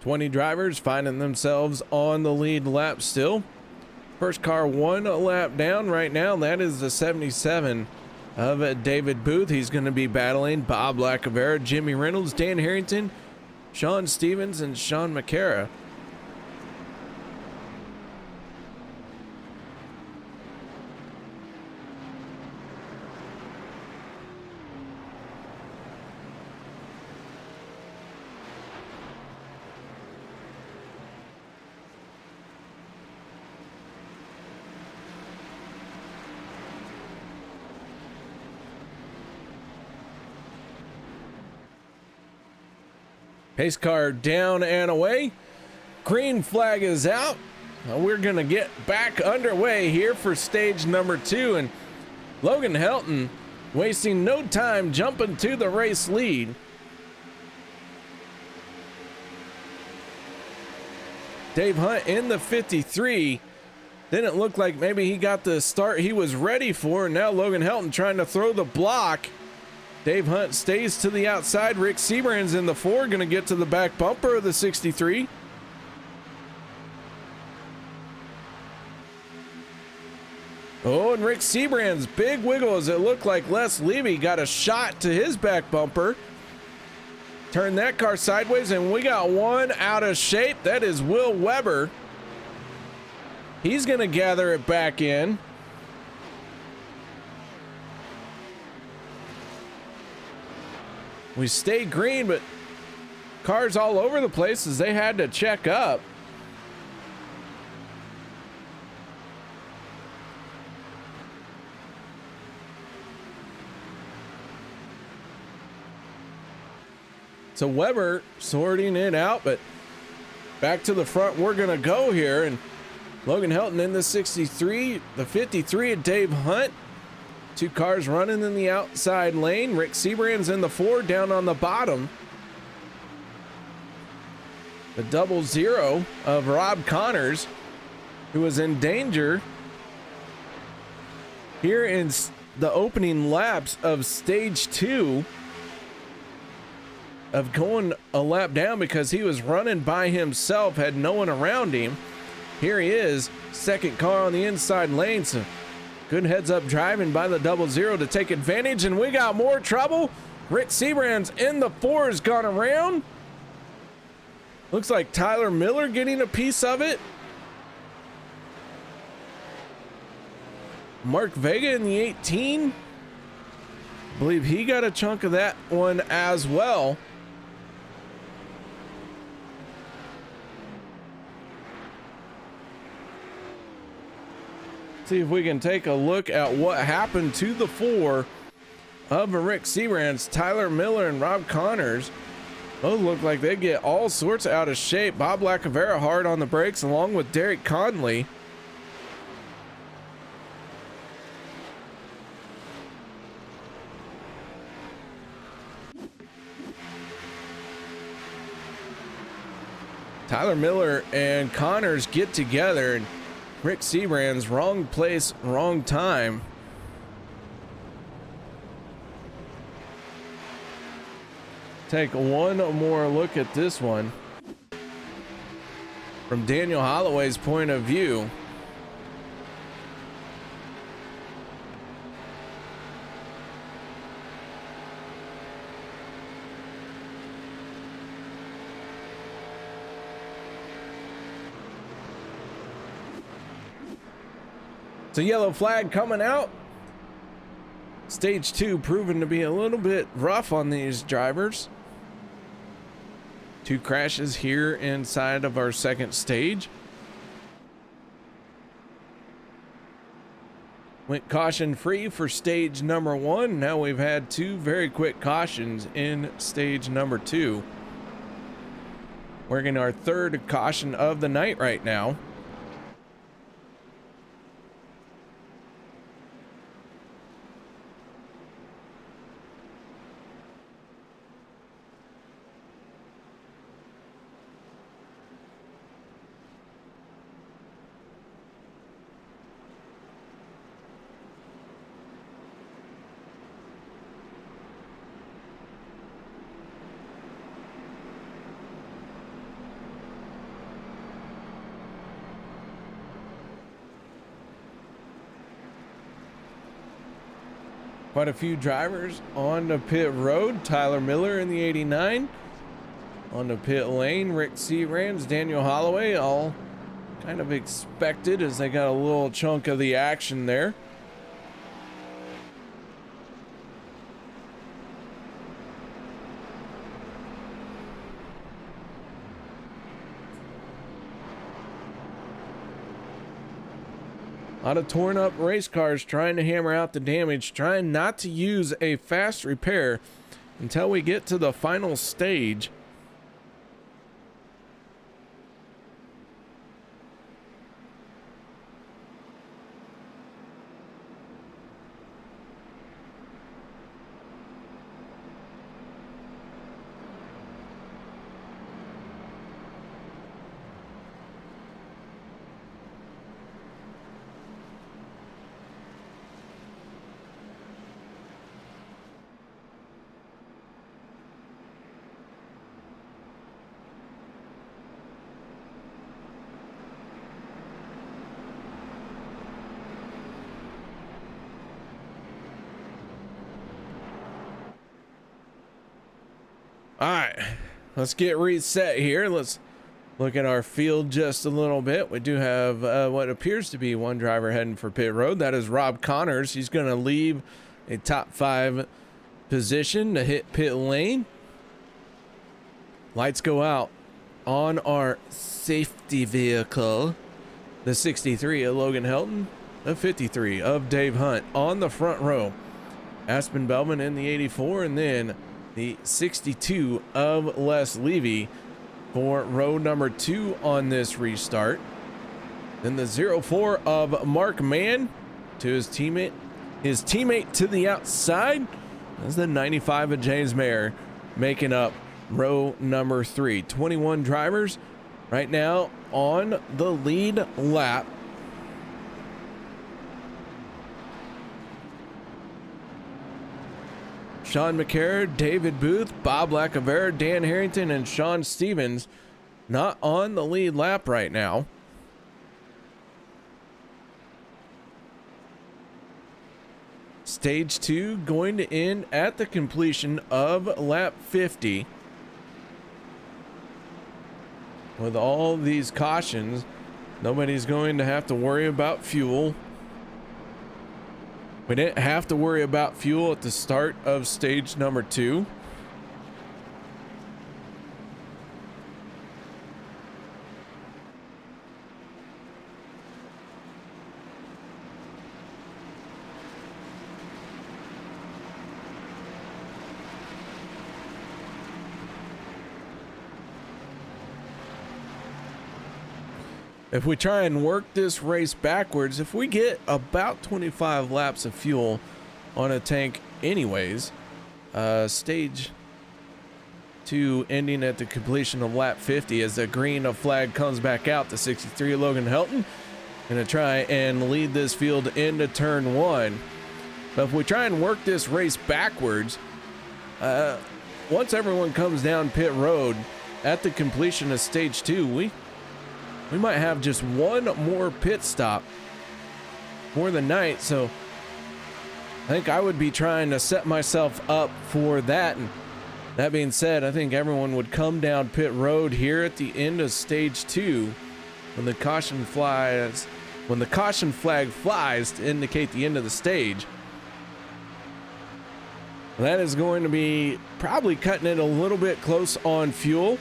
Twenty drivers finding themselves on the lead lap still. First car 1 lap down right now. That is the 77 of David Booth. He's going to be battling Bob Lacavera, Jimmy Reynolds, Dan Harrington, Sean Stevens, and Sean McCara. Pace car down and away. Green flag is out. We're going to get back underway here for stage number 2. And Logan Helton wasting no time jumping to the race lead. Dave Hunt in the 53. Didn't look like maybe he got the start he was ready for. And now Logan Helton trying to throw the block. Dave Hunt stays to the outside. Rick Seabrand's in the 4, going to get to the back bumper of the 63. Oh, and Rick Seabrand's big wiggle as it looked like Les Levy got a shot to his back bumper. Turn that car sideways, and we got one out of shape. That is Will Weber. He's going to gather it back in. We stayed green, but cars all over the place as they had to check up. So Weber sorting it out, but back to the front we're going to go here. And Logan Helton in the 63, the 53 of Dave Hunt. 2 cars running in the outside lane. Rick Seabrand's in the 4 down on the bottom. The 00 of Rob Connors, who was in danger here in the opening laps of stage 2 of going a lap down because he was running by himself, had no one around him. Here he is, second car on the inside lane. So good heads up driving by the 00 to take advantage, and we got more trouble. Rick Seabrand's in the 4 has gone around. Looks like Tyler Miller getting a piece of it. Mark Vega in the 18. I believe he got a chunk of that one as well. See if we can take a look at what happened to the 4 of Rick Seabrand's. Tyler Miller and Rob Connors both look like they get all sorts out of shape. Bob Lacavera hard on the brakes along with Derek Conley. Tyler Miller and Connors get together, and Rick Seabrand's wrong place, wrong time. Take one more look at this one from Daniel Holloway's point of view. So yellow flag coming out. Stage 2 proving to be a little bit rough on these drivers. 2 crashes here inside of our second stage. Went caution free for stage number 1. Now we've had 2 very quick cautions in stage number 2. Working our 3rd caution of the night right now. Quite a few drivers on the pit road. Tyler Miller in the 89. On the pit lane, Rick Searands, Daniel Holloway, all kind of expected as they got a little chunk of the action there. A lot of torn up race cars trying to hammer out the damage, trying not to use a fast repair until we get to the final stage. All right, let's get reset here. Let's look at our field just a little bit. We do have what appears to be one driver heading for pit road. That is Rob Connors. He's going to leave a top 5 position to hit pit lane. Lights go out on our safety vehicle. The 63 of Logan Helton, the 53 of Dave Hunt on the front row. Aspen Bellman in the 84, and then the 62 of Les Levy for row number 2 on this restart. Then the 04 of Mark Mann to his teammate to the outside. That's the 95 of James Mayer making up row number 3. 21 drivers right now on the lead lap. Sean McCarr, David Booth, Bob Lacavera, Dan Harrington, and Sean Stevens not on the lead lap right now. Stage 2 going to end at the completion of lap 50. With all these cautions, nobody's going to have to worry about fuel. We didn't have to worry about fuel at the start of stage number 2. If we try and work this race backwards, if we get about 25 laps of fuel on a tank anyways, stage 2 ending at the completion of lap 50 as the green flag comes back out, the 63 Logan Helton gonna try and lead this field into turn 1. But if we try and work this race backwards, once everyone comes down pit road at the completion of stage 2, we might have just one more pit stop for the night. So I think I would be trying to set myself up for that. And that being said, I think everyone would come down pit road here at the end of stage 2 when the caution flies when the caution flag flies to indicate the end of the stage. That is going to be probably cutting it a little bit close on fuel,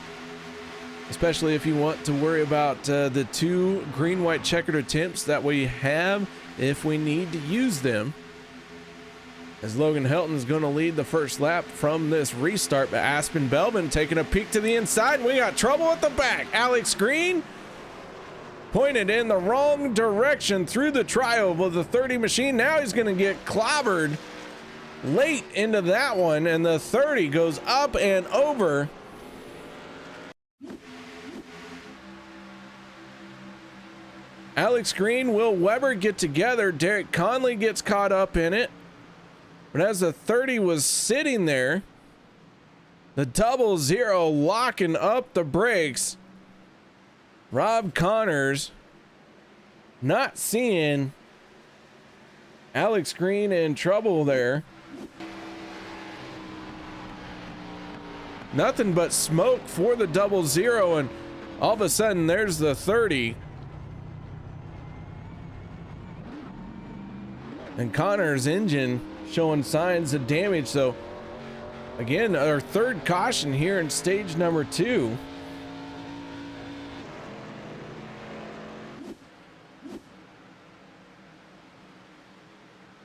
especially if you want to worry about the 2 green-white checkered attempts that we have if we need to use them. As Logan Helton is going to lead the first lap from this restart, but Aspen Belvin taking a peek to the inside, and we got trouble at the back. Alex Green pointed in the wrong direction through the trioval of the 30 machine. Now he's going to get clobbered late into that one, and the 30 goes up and over. Alex Green, Will Weber get together. Derek Conley gets caught up in it. But as the 30 was sitting there, the 00 locking up the brakes. Rob Connors not seeing Alex Green in trouble there. Nothing but smoke for the 00, and all of a sudden there's the 30. And Connor's engine showing signs of damage. So again, our 3rd caution here in stage number 2.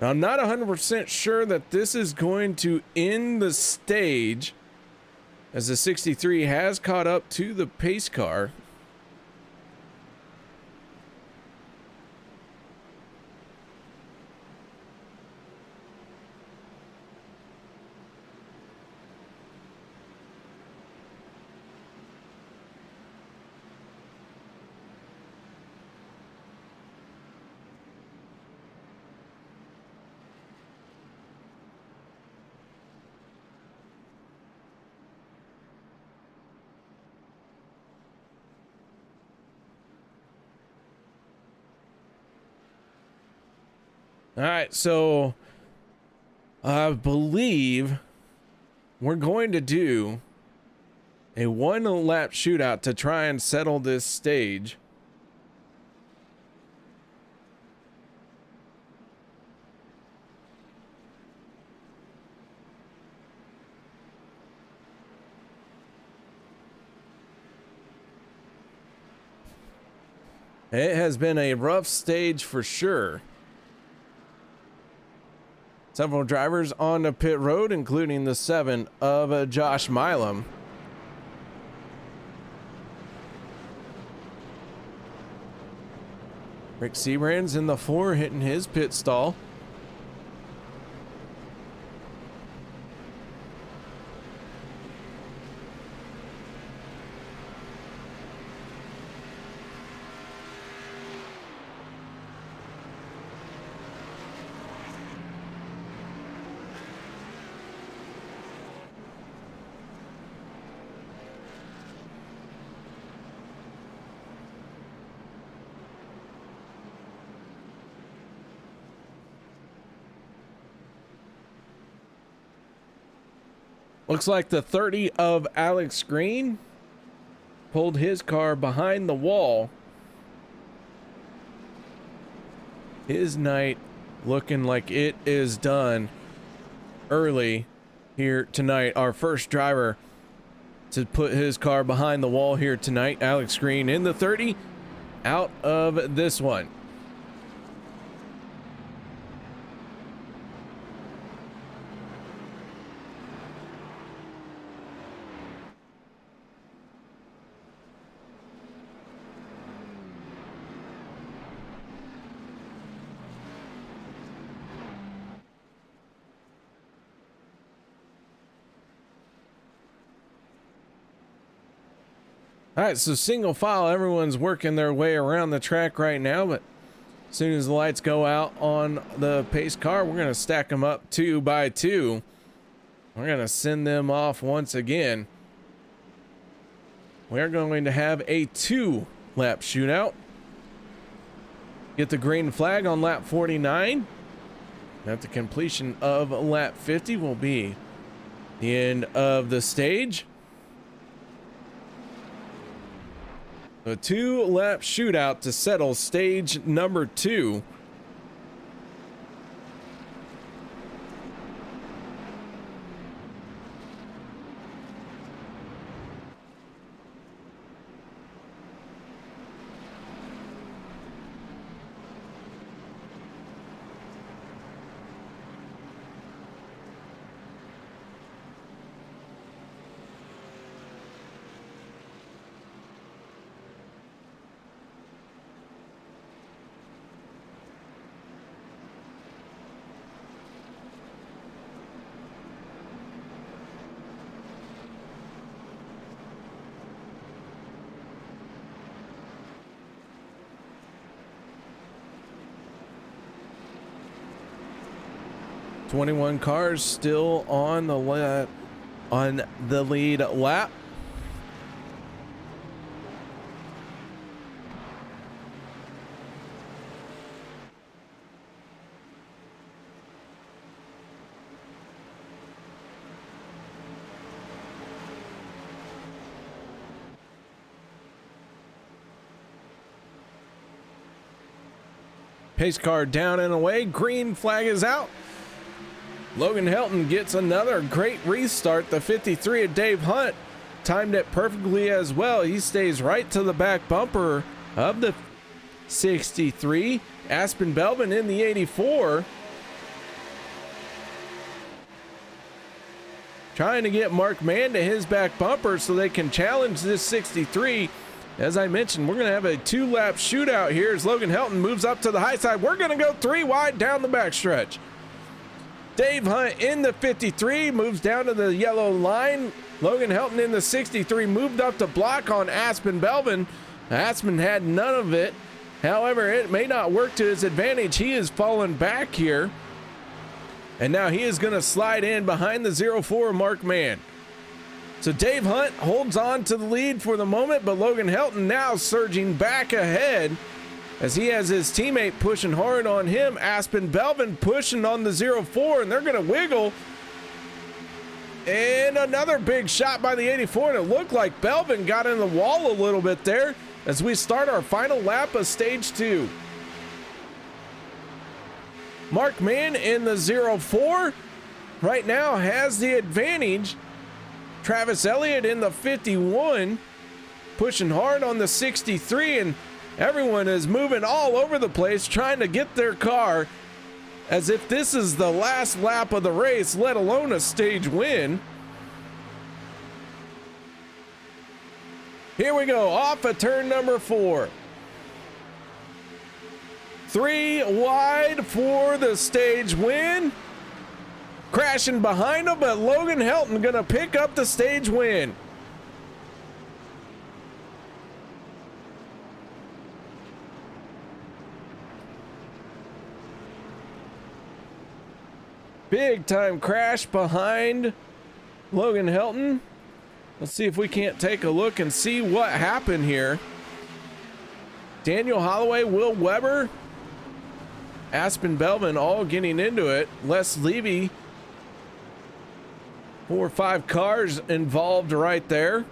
Now, I'm not 100% sure that this is going to end the stage, as the 63 has caught up to the pace car. All right, so I believe we're going to do a 1-lap shootout to try and settle this stage. It has been a rough stage for sure. Several drivers on the pit road, including the 7 of Josh Milam. Rick Seabrand's in the 4, hitting his pit stall. Looks like the 30 of Alex Green pulled his car behind the wall. His night looking like it is done early here tonight. Our first driver to put his car behind the wall here tonight, Alex Green in the 30, out of this one. All right, so single file, everyone's working their way around the track right now, but as soon as the lights go out on the pace car, we're going to stack them up 2 by 2. We're going to send them off once again. We're going to have a 2-lap shootout. Get the green flag on lap 49. At the completion of lap 50 will be the end of the stage. A 2-lap shootout to settle stage number 2. "21 cars still on the lead lap. Pace car down and away. Green flag is out. Logan Helton gets another great restart. The 53 of Dave Hunt timed it perfectly as well. He stays right to the back bumper of the 63. Aspen Belvin in the 84. Trying to get Mark Mann to his back bumper so they can challenge this 63. As I mentioned, we're going to have a 2-lap shootout here as Logan Helton moves up to the high side. We're going to go 3 wide down the backstretch. Dave Hunt in the 53 moves down to the yellow line. Logan Helton in the 63 moved up to block on Aspen Belvin. Aspen had none of it. However, it may not work to his advantage. He is falling back here. And now he is going to slide in behind the 04 Mark Mann. So Dave Hunt holds on to the lead for the moment, but Logan Helton now surging back ahead as he has his teammate pushing hard on him. Aspen Belvin pushing on the 04, and they're going to wiggle. And another big shot by the 84, and it looked like Belvin got in the wall a little bit there as we start our final lap of stage 2. Mark Mann in the 04 right now has the advantage. Travis Elliott in the 51 pushing hard on the 63, and everyone is moving all over the place trying to get their car as if this is the last lap of the race, let alone a stage win. Here we go, off of turn number 4. 3 wide for the stage win. Crashing behind him, but Logan Helton gonna pick up the stage win. Big time crash behind Logan Helton. Let's see if we can't take a look and see what happened here. Daniel Holloway, Will Weber, Aspen Belvin all getting into it. Les Levy, 4 or 5 cars involved right there.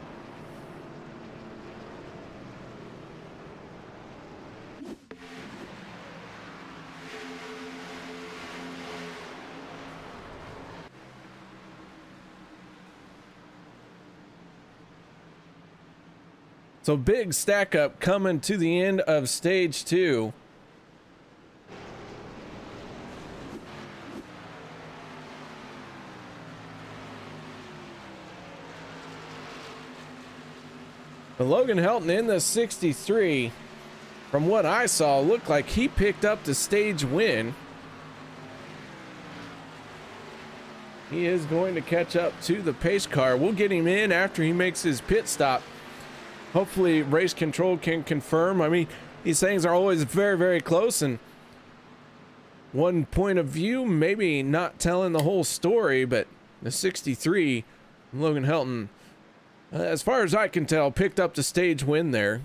So big stack up coming to the end of stage 2. But Logan Helton in the 63, from what I saw, looked like he picked up the stage win. He is going to catch up to the pace car. We'll get him in after he makes his pit stop. Hopefully race control can confirm. I mean, these things are always very, very close, and one point of view, maybe not telling the whole story, but the 63, Logan Helton, as far as I can tell, picked up the stage win there.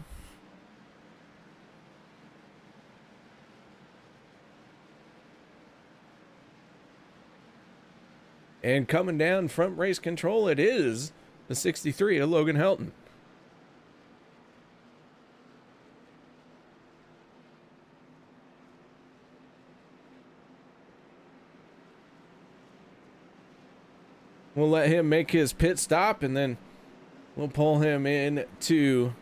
And coming down from race control, it is the 63 of Logan Helton. We'll let him make his pit stop, and then we'll pull him in to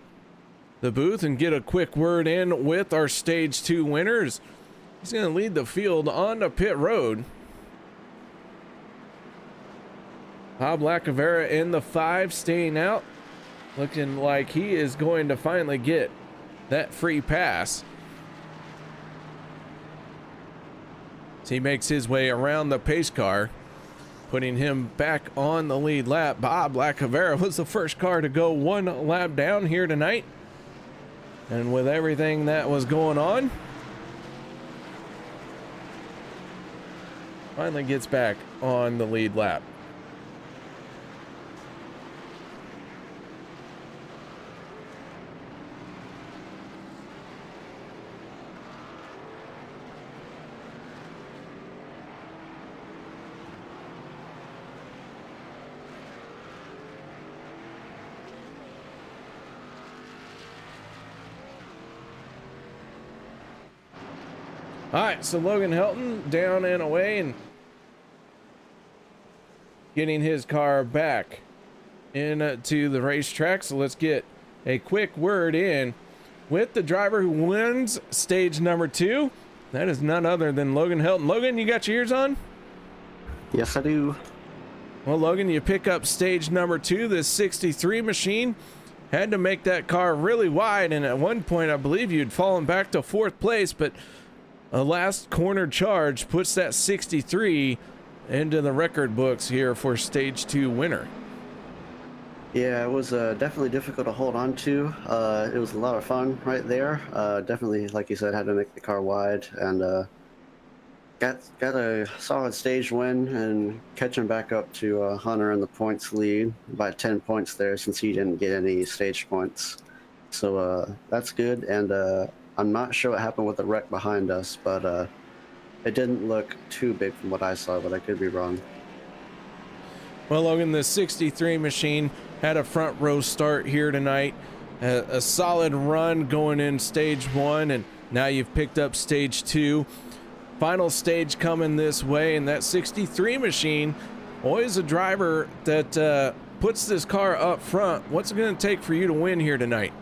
the booth and get a quick word in with our stage 2 winners. He's going to lead the field on the pit road. Bob Lacavera in the 5, staying out, looking like he is going to finally get that free pass. So he makes his way around the pace car, putting him back on the lead lap. Bob Lacavera was the first car to go 1 lap down here tonight. And with everything that was going on, finally gets back on the lead lap. All right, so Logan Helton down and away and getting his car back into the racetrack. So let's get a quick word in with the driver who wins stage number 2. That is none other than Logan Helton. Logan, you got your ears on? Yes, I do. Well, Logan, you pick up stage number 2. This 63 machine had to make that car really wide, and at one point I believe you'd fallen back to 4th place, but a last corner charge puts that 63 into the record books here for stage 2 winner. Yeah, it was definitely difficult to hold on to. It was a lot of fun right there. Definitely, like you said, had to make the car wide, and got a solid stage win and catching back up to Hunter in the points lead by 10 points there, since he didn't get any stage points. So that's good, and I'm not sure what happened with the wreck behind us, but it didn't look too big from what I saw, but I could be wrong. Well, Logan, the 63 machine had a front row start here tonight. A solid run going in stage 1, and now you've picked up stage 2. Final stage coming this way, and that 63 machine, always a driver that puts this car up front. What's it going to take for you to win here tonight?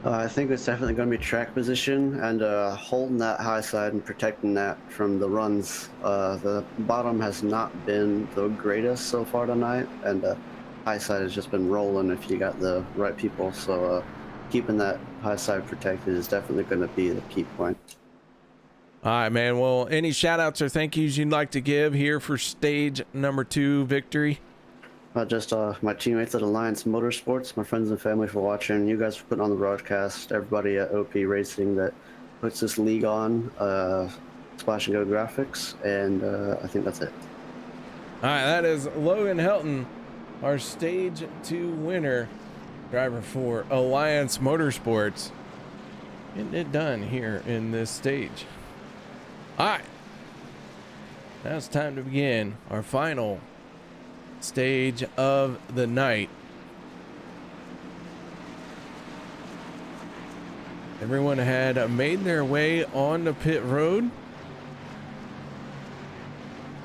I think it's definitely going to be track position and holding that high side and protecting that from the runs. The bottom has not been the greatest so far tonight, and high side has just been rolling if you got the right people. So keeping that high side protected is definitely going to be the key point. All right, man. Well, any shout outs or thank yous you'd like to give here for stage number 2 victory? Just my teammates at Alliance Motorsports, my friends and family for watching, you guys for putting on the broadcast, everybody at OP Racing that puts this league on, Splash and Go Graphics, and I think that's it. All right, that is Logan Helton, our stage 2 winner, driver for Alliance Motorsports. Getting it done here in this stage. All right, now it's time to begin our final stage of the night. Everyone had made their way on the pit road,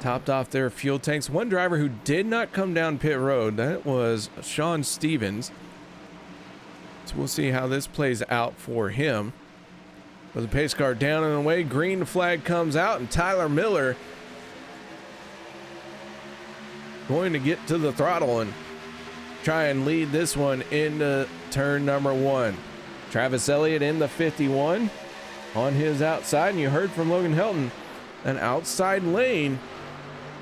topped off their fuel tanks. One driver who did not come down pit road, that was Sean Stevens. So we'll see how this plays out for him. With the pace car down and away, green flag comes out, and Tyler Miller going to get to the throttle and try and lead this one into turn number 1. Travis Elliott in the 51 on his outside, and you heard from Logan Helton, an outside lane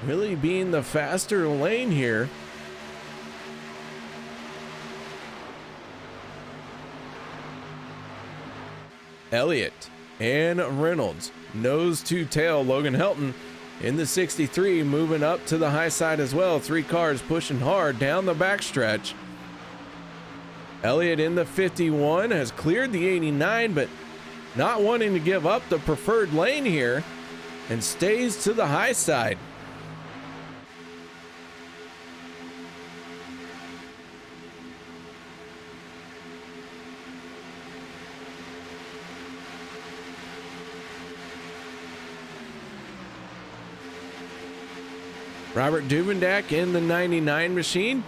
really being the faster lane here. Elliott and Reynolds nose to tail. Logan Helton in the 63 moving up to the high side as well. 3 cars pushing hard down the backstretch. Elliott in the 51 has cleared the 89, but not wanting to give up the preferred lane here and stays to the high side. Robert Duvendak in the 99 machine,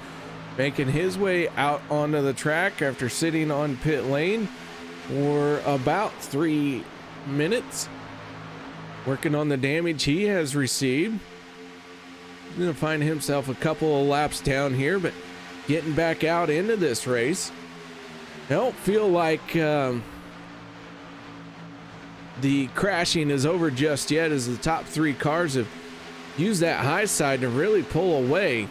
making his way out onto the track after sitting on pit lane for about 3 minutes, working on the damage he has received. He's going to find himself a couple of laps down here, but getting back out into this race. I don't feel like the crashing is over just yet, as the top 3 cars have used that high side to really pull away.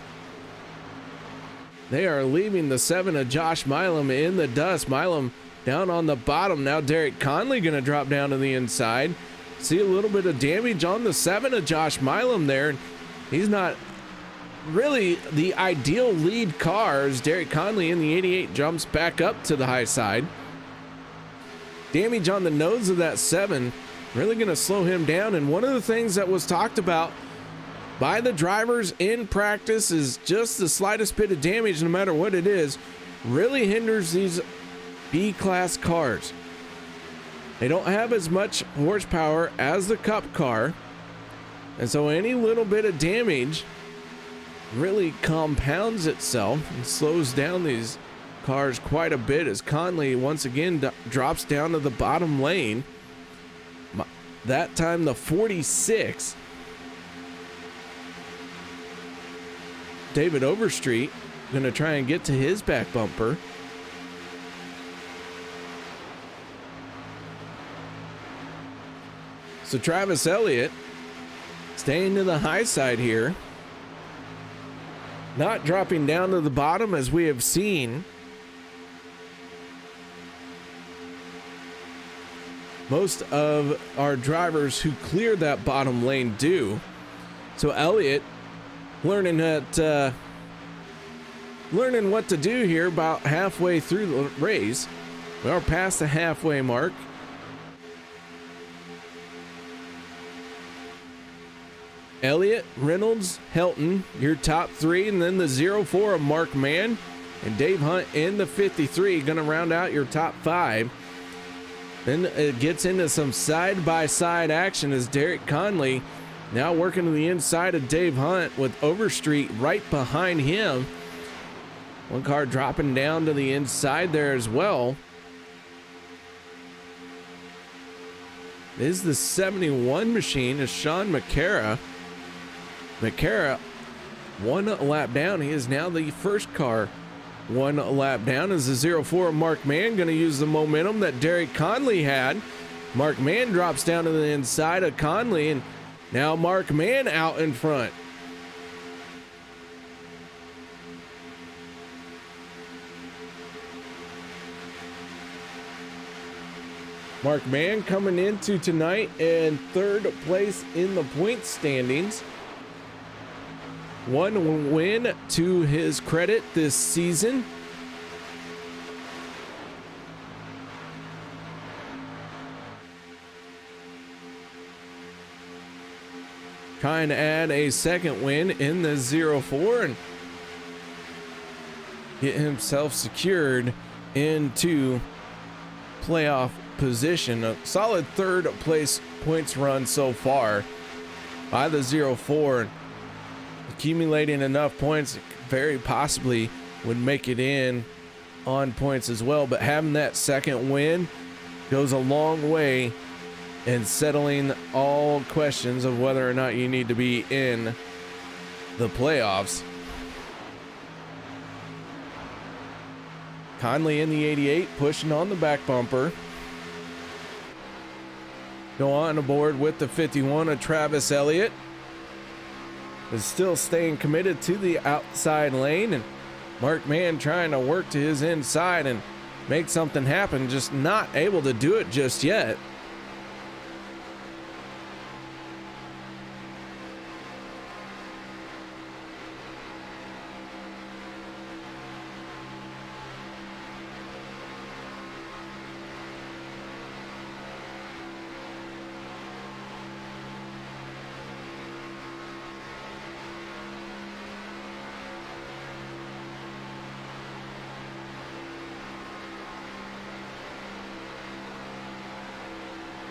They are leaving the 7 of Josh Milam in the dust. Milam down on the bottom. Now Derek Conley going to drop down to the inside. See a little bit of damage on the 7 of Josh Milam there. He's not really the ideal lead car as Derek Conley in the 88 jumps back up to the high side. Damage on the nose of that 7 really going to slow him down. And one of the things that was talked about by the drivers in practice is just the slightest bit of damage, no matter what it is, really hinders these B-class cars. They don't have as much horsepower as the Cup car, and so any little bit of damage really compounds itself and slows down these cars quite a bit, as Conley once again drops down to the bottom lane. That time the 46. David Overstreet going to try and get to his back bumper. So Travis Elliott staying to the high side here, not dropping down to the bottom as we have seen most of our drivers who clear that bottom lane do. So Elliott learning what to do here about halfway through the race. We are past the halfway mark. Elliott, Reynolds, Helton, your top 3, and then the 04 of Mark Mann and Dave Hunt in the 53, going to round out your top 5. Then it gets into some side-by-side action as Derek Conley now working to the inside of Dave Hunt with Overstreet right behind him. One car dropping down to the inside there as well. This is the 71 machine is Sean McCara. McCara 1 lap down. He is now the first car 1 lap down as the 04 Mark Mann going to use the momentum that Derek Conley had. Mark Mann drops down to the inside of Conley, and now Mark Mann out in front. Mark Mann coming into tonight in 3rd place in the point standings. 1 win to his credit this season. Trying to add a 2nd win in the 04 and get himself secured into playoff position. A solid 3rd place points run so far by the 04. Accumulating enough points, very possibly would make it in on points as well. But having that 2nd win goes a long way in settling all questions of whether or not you need to be in the playoffs. Conley in the 88 pushing on the back bumper. Go on aboard with the 51 of Travis Elliott. Is still staying committed to the outside lane, and Mark Mann trying to work to his inside and make something happen, just not able to do it just yet.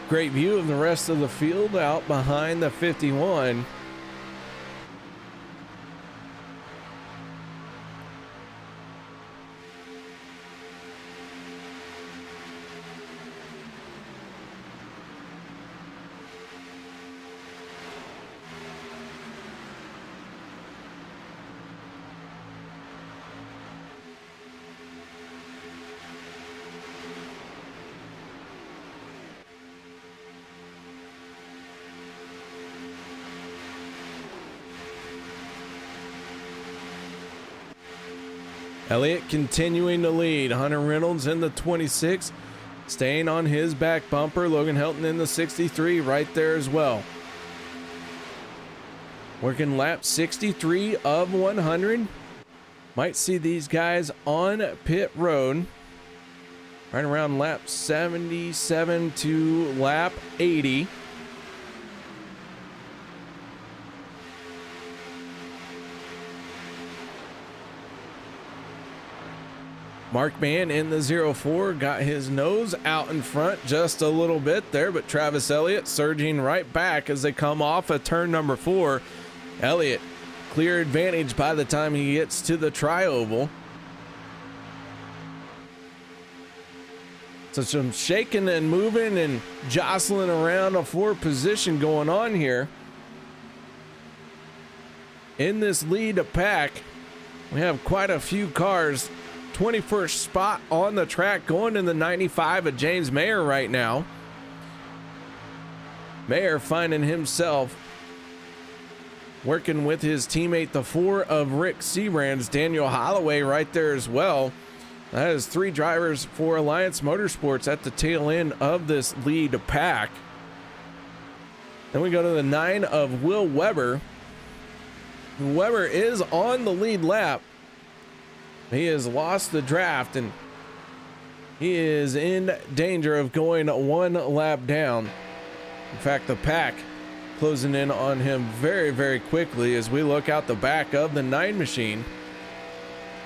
Great view of the rest of the field out behind the 51. Elliott continuing to lead. Hunter Reynolds in the 26, staying on his back bumper. Logan Helton in the 63 right there as well. Working lap 63 of 100. Might see these guys on pit road right around lap 77 to lap 80. Mark Mann in the 04 got his nose out in front just a little bit there, but Travis Elliott surging right back as they come off of turn number 4. Elliott, clear advantage by the time he gets to the tri-oval. So some shaking and moving and jostling around a 4 position going on here. In this lead pack, we have quite a few cars. 21st spot on the track going in the 95 of James Mayer right now. Mayer finding himself working with his teammate, the 4 of Rick Seabrand's Daniel Holloway right there as well. That is 3 drivers for Alliance Motorsports at the tail end of this lead pack. Then we go to the 9 of Will Weber. Weber is on the lead lap. He has lost the draft and he is in danger of going 1 lap down. In fact, the pack closing in on him very, very quickly as we look out the back of the 9 machine.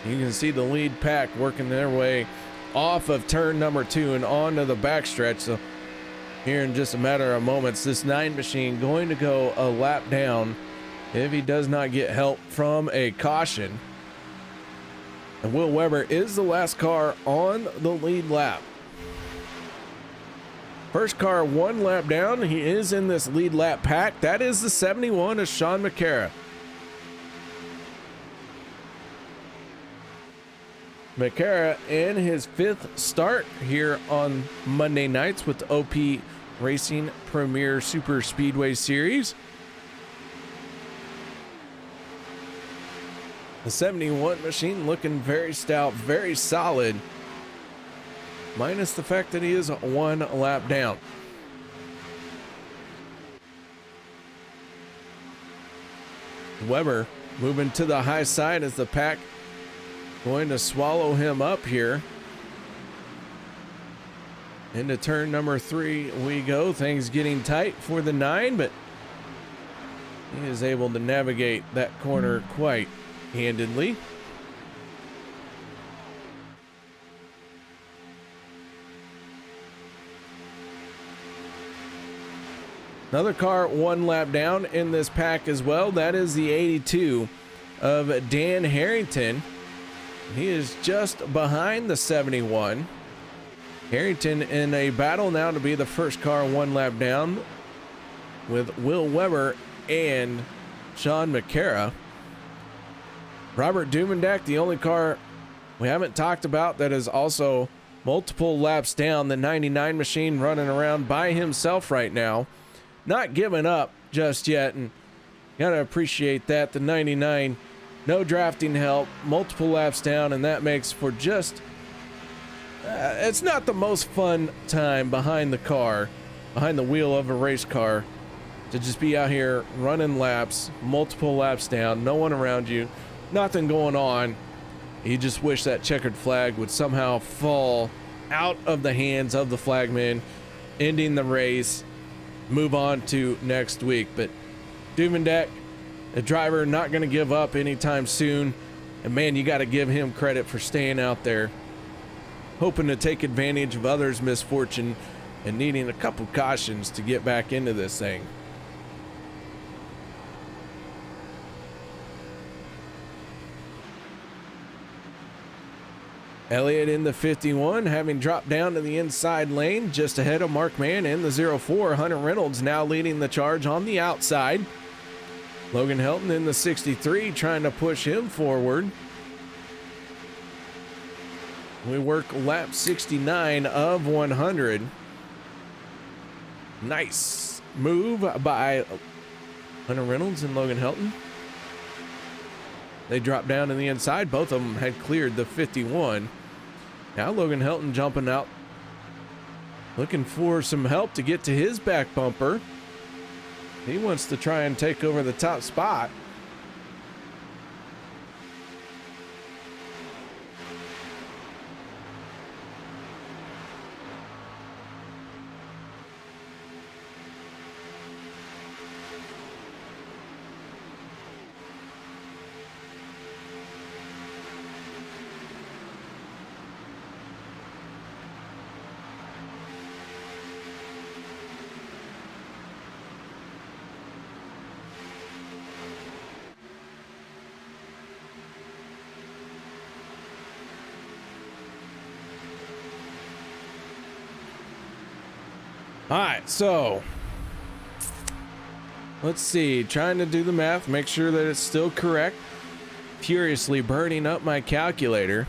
You can see the lead pack working their way off of turn number 2 and onto the backstretch. So here in just a matter of moments, this 9 machine going to go a lap down if he does not get help from a caution. And Will Weber is the last car on the lead lap. First car 1 lap down. He is in this lead lap pack. That is the 71 of Sean McCara. McCara in his 5th start here on Monday nights with the OP Racing Premier Super Speedway Series. The 71 machine looking very stout, very solid, minus the fact that he is 1 lap down. Weber moving to the high side as the pack going to swallow him up here. Into turn number 3 we go. Things getting tight for the 9, but he is able to navigate that corner quite handedly. Another car 1 lap down in this pack as well. That is the 82 of Dan Harrington. He is just behind the 71. Harrington in a battle now to be the first car 1 lap down with Will Weber and Sean McCara. Robert Dumendak, the only car we haven't talked about that is also multiple laps down, the 99 machine running around by himself right now. Not giving up just yet, and gotta appreciate that. The 99, no drafting help, multiple laps down, and that makes for just, it's not the most fun time behind the car, behind the wheel of a race car, to just be out here running laps, multiple laps down, no one around you. Nothing going on. You just wish that checkered flag would somehow fall out of the hands of the flagman, ending the race, move on to next week. But Duvendak, a driver, not going to give up anytime soon. And man, you got to give him credit for staying out there, hoping to take advantage of others' misfortune and needing a couple cautions to get back into this thing. Elliott in the 51, having dropped down to the inside lane just ahead of Mark Mann in the 04. Hunter Reynolds now leading the charge on the outside. Logan Helton in the 63 trying to push him forward. We work lap 69 of 100. Nice move by Hunter Reynolds and Logan Helton. They dropped down to the inside. Both of them had cleared the 51. Now Logan Helton jumping out, looking for some help to get to his back bumper. He wants to try and take over the top spot. All right, so let's see, trying to do the math, make sure that it's still correct. Furiously burning up my calculator.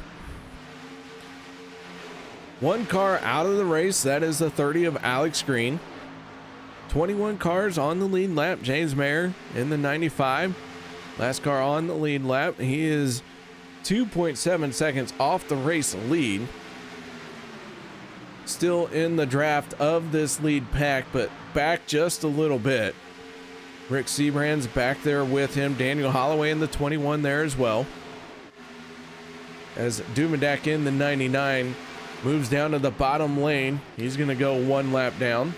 One car out of the race, that is the 30 of Alex Green. 21 cars on the lead lap, James Mayer in the 95. Last car on the lead lap, he is 2.7 seconds off the race lead. Still in the draft of this lead pack, but back just a little bit. Rick Seabrand's back there with him. Daniel Holloway in the 21 there as well. As Dumadak in the 99 moves down to the bottom lane. He's going to go one lap down.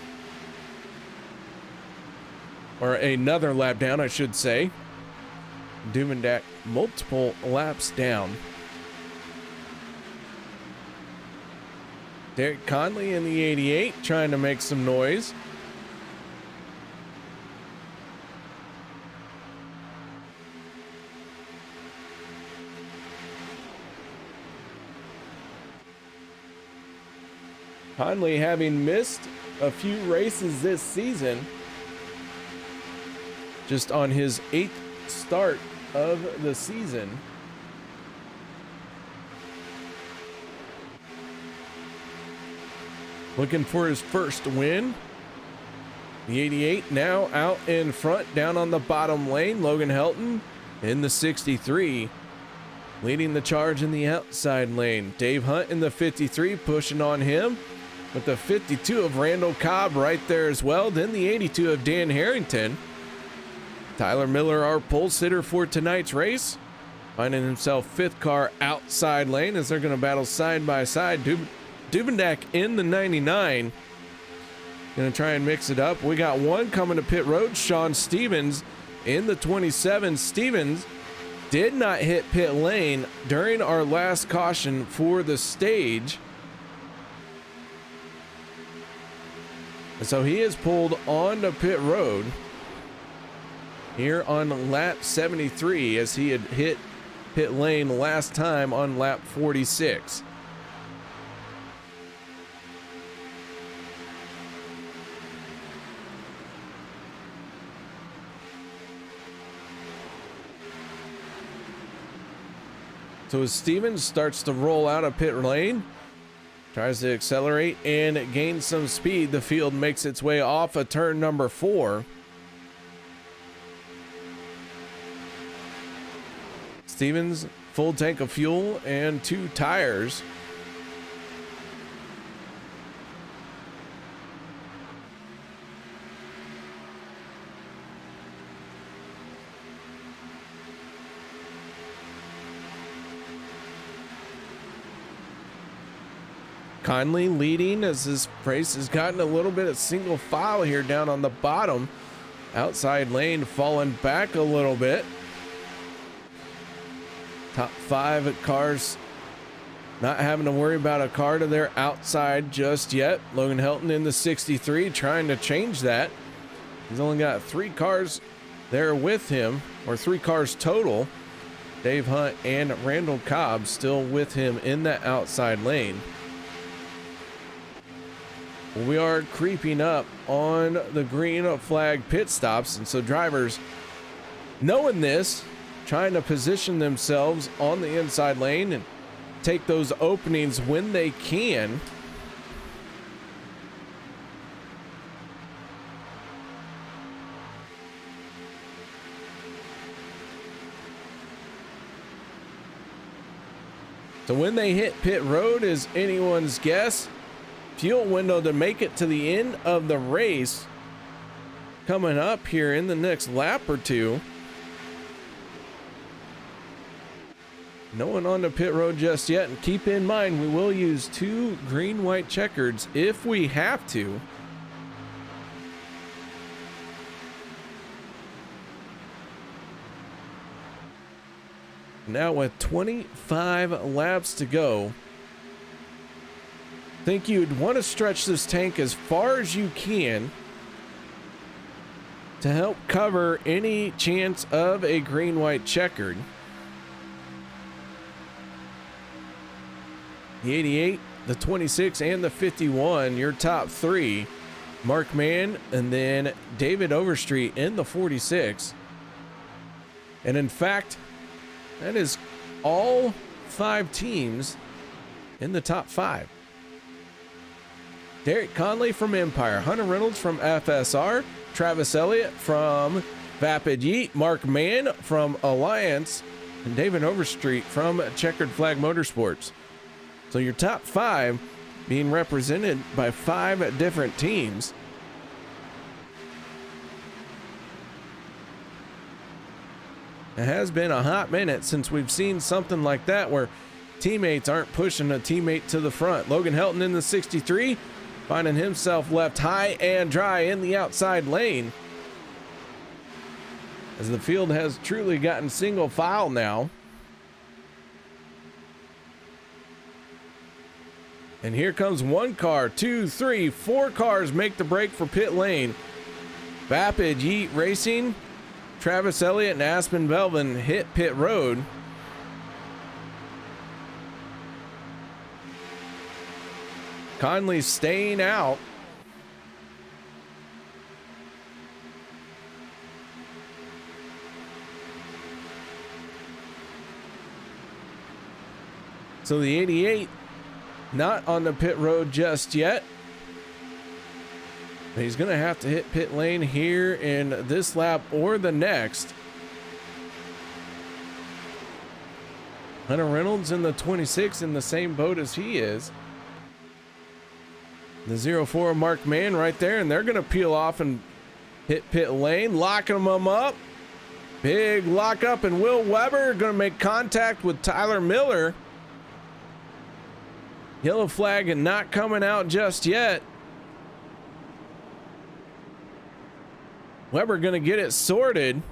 Or another lap down, I should say. Dumadak multiple laps down. Derek Conley in the 88 trying to make some noise. Conley having missed a few races this season, just on his 8th start of the season. Looking for his first win. The 88 now out in front, down on the bottom lane. Logan Helton in the 63, leading the charge in the outside lane. Dave Hunt in the 53 pushing on him, with the 52 of Randall Cobb right there as well. Then the 82 of Dan Harrington. Tyler Miller, our pole sitter for tonight's race, finding himself 5th car outside lane as they're going to battle side by side. Dubendak in the 99. Gonna try and mix it up. We got one coming to pit road. Sean Stevens in the 27. Stevens did not hit pit lane during our last caution for the stage. And so he is pulled onto pit road here on lap 73 as he had hit pit lane last time on lap 46. So as Stevens starts to roll out of pit lane, tries to accelerate and gain some speed, the field makes its way off of turn number 4. Stevens, full tank of fuel and 2 tires. Conley leading as this race has gotten a little bit of single file here down on the bottom. Outside lane falling back a little bit. Top 5 cars not having to worry about a car to their outside just yet. Logan Helton in the 63 trying to change that. He's only got 3 cars there with him, or 3 cars total. Dave Hunt and Randall Cobb still with him in that outside lane. We are creeping up on the green flag pit stops, and so drivers, knowing this, trying to position themselves on the inside lane and take those openings when they can. So when they hit pit road is anyone's guess. Fuel window to make it to the end of the race coming up here in the next lap or two. No one on the pit road just yet, and keep in mind we will use 2 green-white checkers if we have to. Now with 25 laps to go, I think you'd want to stretch this tank as far as you can to help cover any chance of a green-white checkered. The 88, the 26, and the 51, your top 3. Mark Mann and then David Overstreet in the 46. And in fact, that is all 5 teams in the top 5. Derek Conley from Empire, Hunter Reynolds from FSR, Travis Elliott from Vapid Yeet, Mark Mann from Alliance, and David Overstreet from Checkered Flag Motorsports. So your top 5 being represented by 5 different teams. It has been a hot minute since we've seen something like that where teammates aren't pushing a teammate to the front. Logan Helton in the 63, finding himself left high and dry in the outside lane, as the field has truly gotten single file now. And here comes 1 car, 2, 3, 4 cars make the break for pit lane. Vapid Yeet Racing, Travis Elliott and Aspen Belvin hit pit road. Conley staying out. So the 88 not on the pit road just yet. He's going to have to hit pit lane here in this lap or the next. Hunter Reynolds in the 26 in the same boat as he is. The 04 Mark Mann right there, and they're going to peel off and hit pit lane, locking them up. Big lock up, and Will Weber going to make contact with Tyler Miller. Yellow flag and not coming out just yet. Weber going to get it sorted.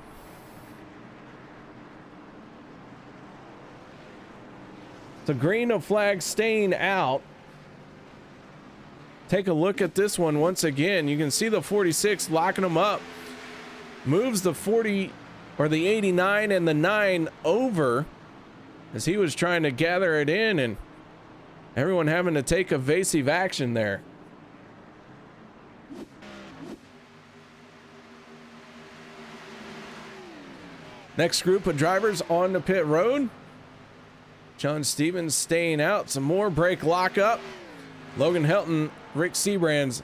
The green flag staying out. Take a look at this one once again. You can see the 46 locking them up. Moves the 40 or the 89 and the 9 over as he was trying to gather it in, and everyone having to take evasive action there. Next group of drivers on the pit road. John Stevens staying out. Some more brake lockup. Logan Helton, Rick Sebrands.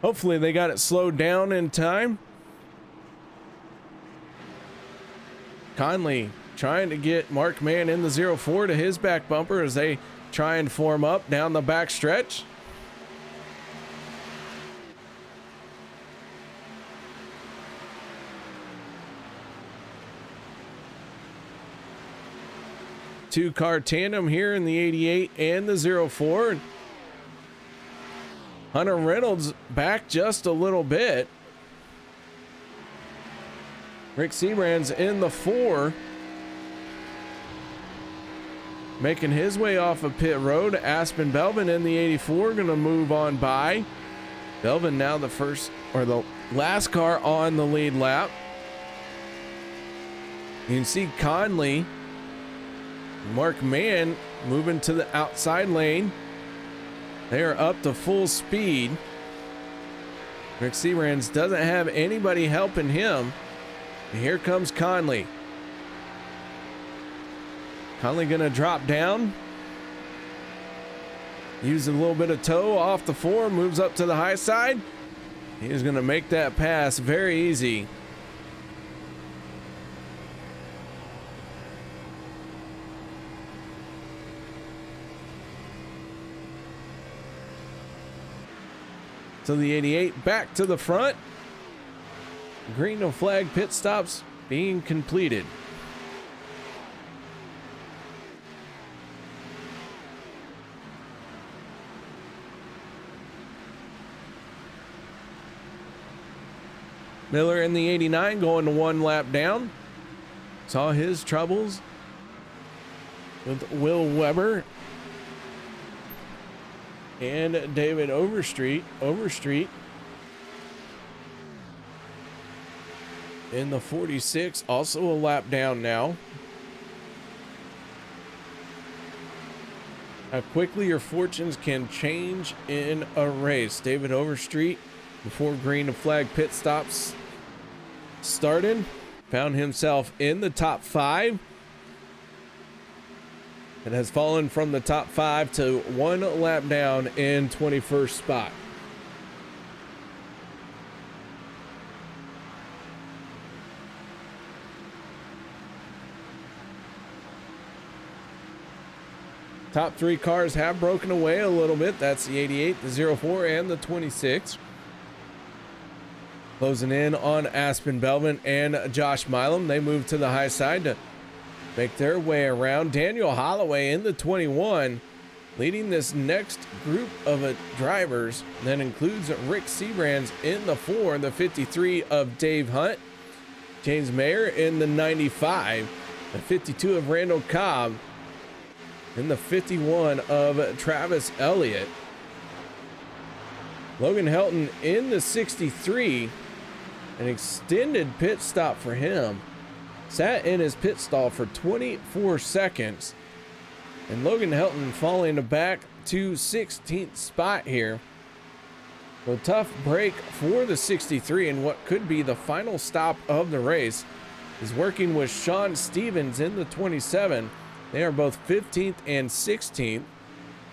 Hopefully they got it slowed down in time. Conley trying to get Mark Mann in the 04 to his back bumper as they try and form up down the back stretch. Two-car tandem here in the 88 and the 04. Hunter Reynolds back just a little bit. Rick Sebrands in the 4. Making his way off of pit road. Aspen Belvin in the 84 going to move on by. Belvin now the first or the last car on the lead lap. You can see Conley, Mark Mann moving to the outside lane. They are up to full speed. Rick Sebrands doesn't have anybody helping him. And here comes Conley. Conley gonna drop down. Use a little bit of toe off the 4, moves up to the high side. He's gonna make that pass very easy. So the 88 back to the front. Green flag pit stops being completed. Miller in the 89 going to 1 lap down. Saw his troubles with Will Weber and David Overstreet. Overstreet in the 46, also a lap down now. How quickly your fortunes can change in a race. David Overstreet, before green flag pit stops started, found himself in the top 5 and has fallen from the top 5 to 1 lap down in 21st spot. Top 3 cars have broken away a little bit. That's the 88, the 04, and the 26. Closing in on Aspen Belvin and Josh Milam. They move to the high side to make their way around. Daniel Holloway in the 21, leading this next group of drivers. That includes Rick Sebrands in the 4, the 53 of Dave Hunt. James Mayer in the 95, the 52 of Randall Cobb, and the 51 of Travis Elliott. Logan Helton in the 63, an extended pit stop for him. Sat in his pit stall for 24 seconds. And Logan Helton falling back to 16th spot here. A tough break for the 63, and what could be the final stop of the race is working with Sean Stevens in the 27. They are both 15th and 16th.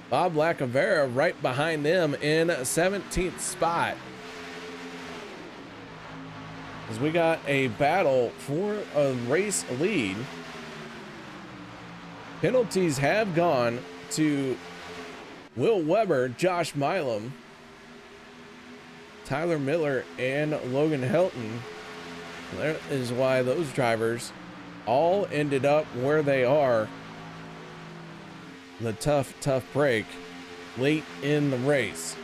Bob Lacavera right behind them in 17th spot. As we got a battle for a race lead. Penalties have gone to Will Weber, Josh Milam, Tyler Miller, and Logan Helton. That is why those drivers all ended up where they are. The tough break late in the race.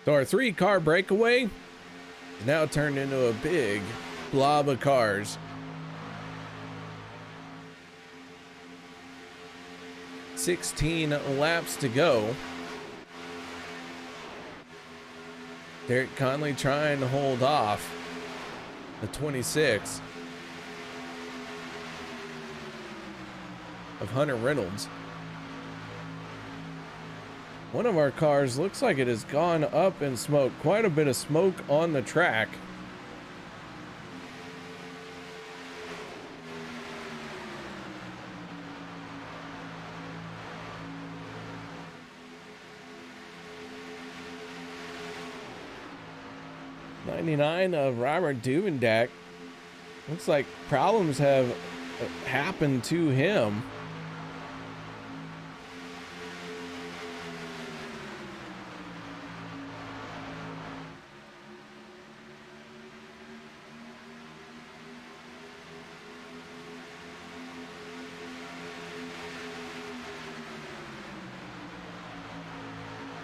So our 3-car breakaway is now turned into a big blob of cars. 16 laps to go. Derek Conley trying to hold off the 26 of Hunter Reynolds. One of our cars looks like it has gone up in smoke. Quite a bit of smoke on the track. '99 of Robert Duvendak. Looks like problems have happened to him.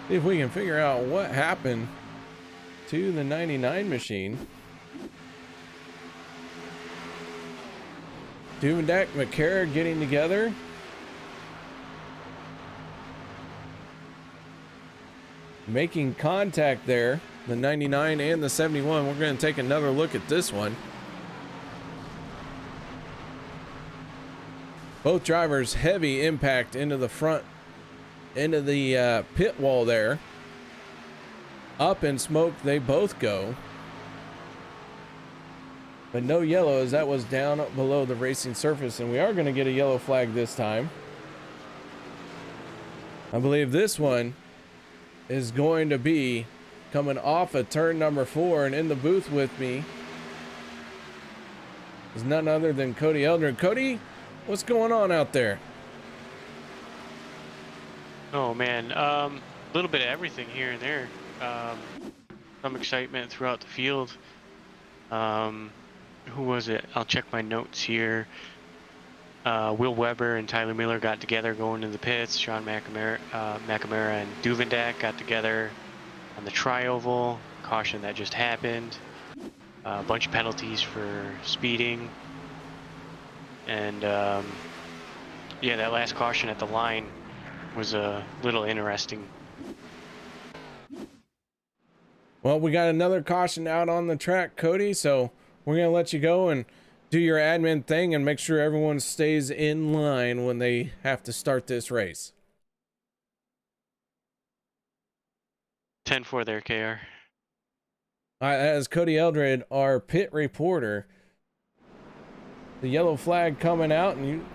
See if we can figure out what happened to the 99 machine. Duvendak, McCara getting together. Making contact there. The 99 and the 71. We're going to take another look at this one. Both drivers heavy impact into the front, into the pit wall there. Up in smoke they both go. But no yellow, as that was down below the racing surface, and we are going to get a yellow flag this time. I believe this one is going to be coming off of turn number 4, and in the booth with me is none other than Cody Eldred. Cody, what's going on out there? Oh man, a little bit of everything here and there. Some excitement throughout the field. Who was it? I'll check my notes here. Will Weber and Tyler Miller got together going to the pits. Sean McNamara and Duvendak got together on the tri-oval. Caution that just happened. A bunch of penalties for speeding. And yeah, that last caution at the line was a little interesting. Well, we got another caution out on the track, Cody, so we're going to let you go and do your admin thing and make sure everyone stays in line when they have to start this race. 10-4 there, KR. All right, that is Cody Eldred, our pit reporter. The yellow flag coming out, and you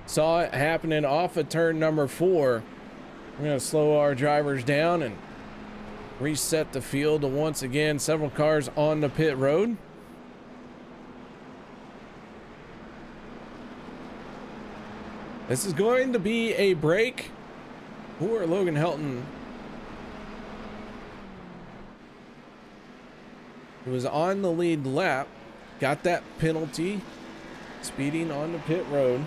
saw it happening off of turn number 4. We're going to slow our drivers down and reset the field to once again several cars on the pit road. This is going to be a break for Logan Helton, who was on the lead lap, got that penalty, speeding on the pit road.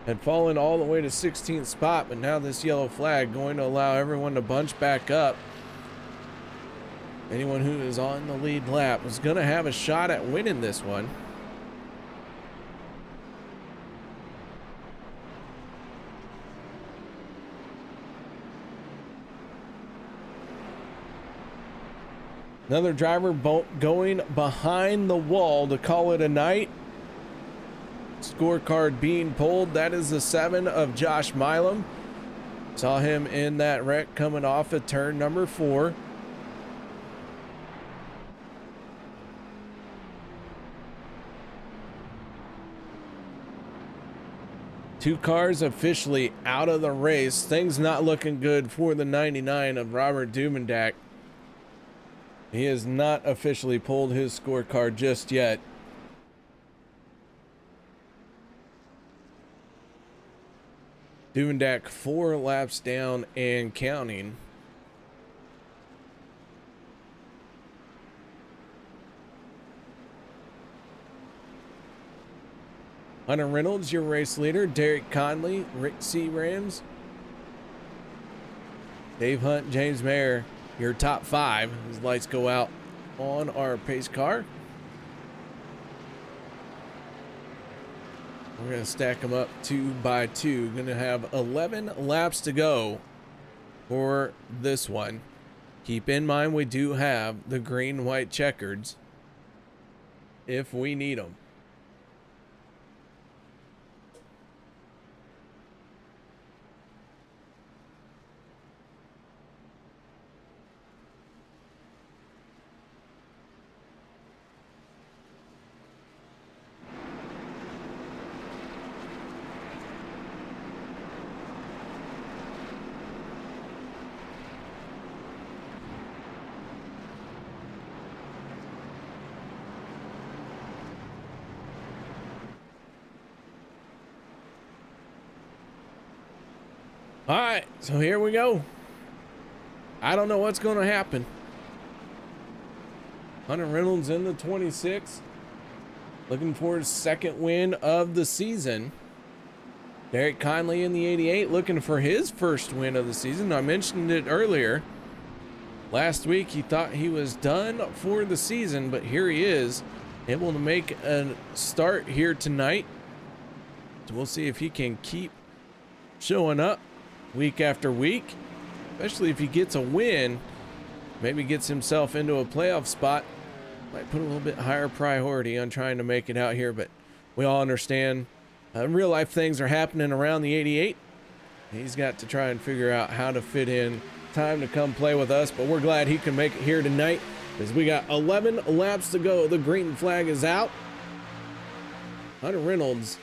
Had fallen all the way to 16th spot, but now this yellow flag going to allow everyone to bunch back up. Anyone who is on the lead lap is going to have a shot at winning this one. Another driver going behind the wall to call it a night. Scorecard being pulled. That is the 7 of Josh Milam. Saw him in that wreck coming off of turn number 4. Two cars officially out of the race. Things not looking good for the 99 of Robert Duvendak. He has not officially pulled his scorecard just yet. Duvendak 4 laps down and counting. Hunter Reynolds, your race leader. Derek Conley, Rick C. Rams. Dave Hunt, James Mayer, your top 5. His lights go out on our pace car. We're going to stack them up 2 by 2. Going to have 11 laps to go for this one. Keep in mind we do have the green-white checkers if we need them. All right, so here we go. I don't know what's going to happen. Hunter Reynolds in the 26, looking for his 2nd win of the season. Derek Conley in the 88, looking for his 1st win of the season. I mentioned it earlier. Last week he thought he was done for the season, but here he is, able to make a start here tonight. So we'll see if he can keep showing up week after week, especially if he gets a win, maybe gets himself into a playoff spot. Might put a little bit higher priority on trying to make it out here, but we all understand real life things are happening around the 88. He's got to try and figure out how to fit in time to come play with us, but we're glad he can make it here tonight because we got 11 laps to go. The green flag is out. Hunter Reynolds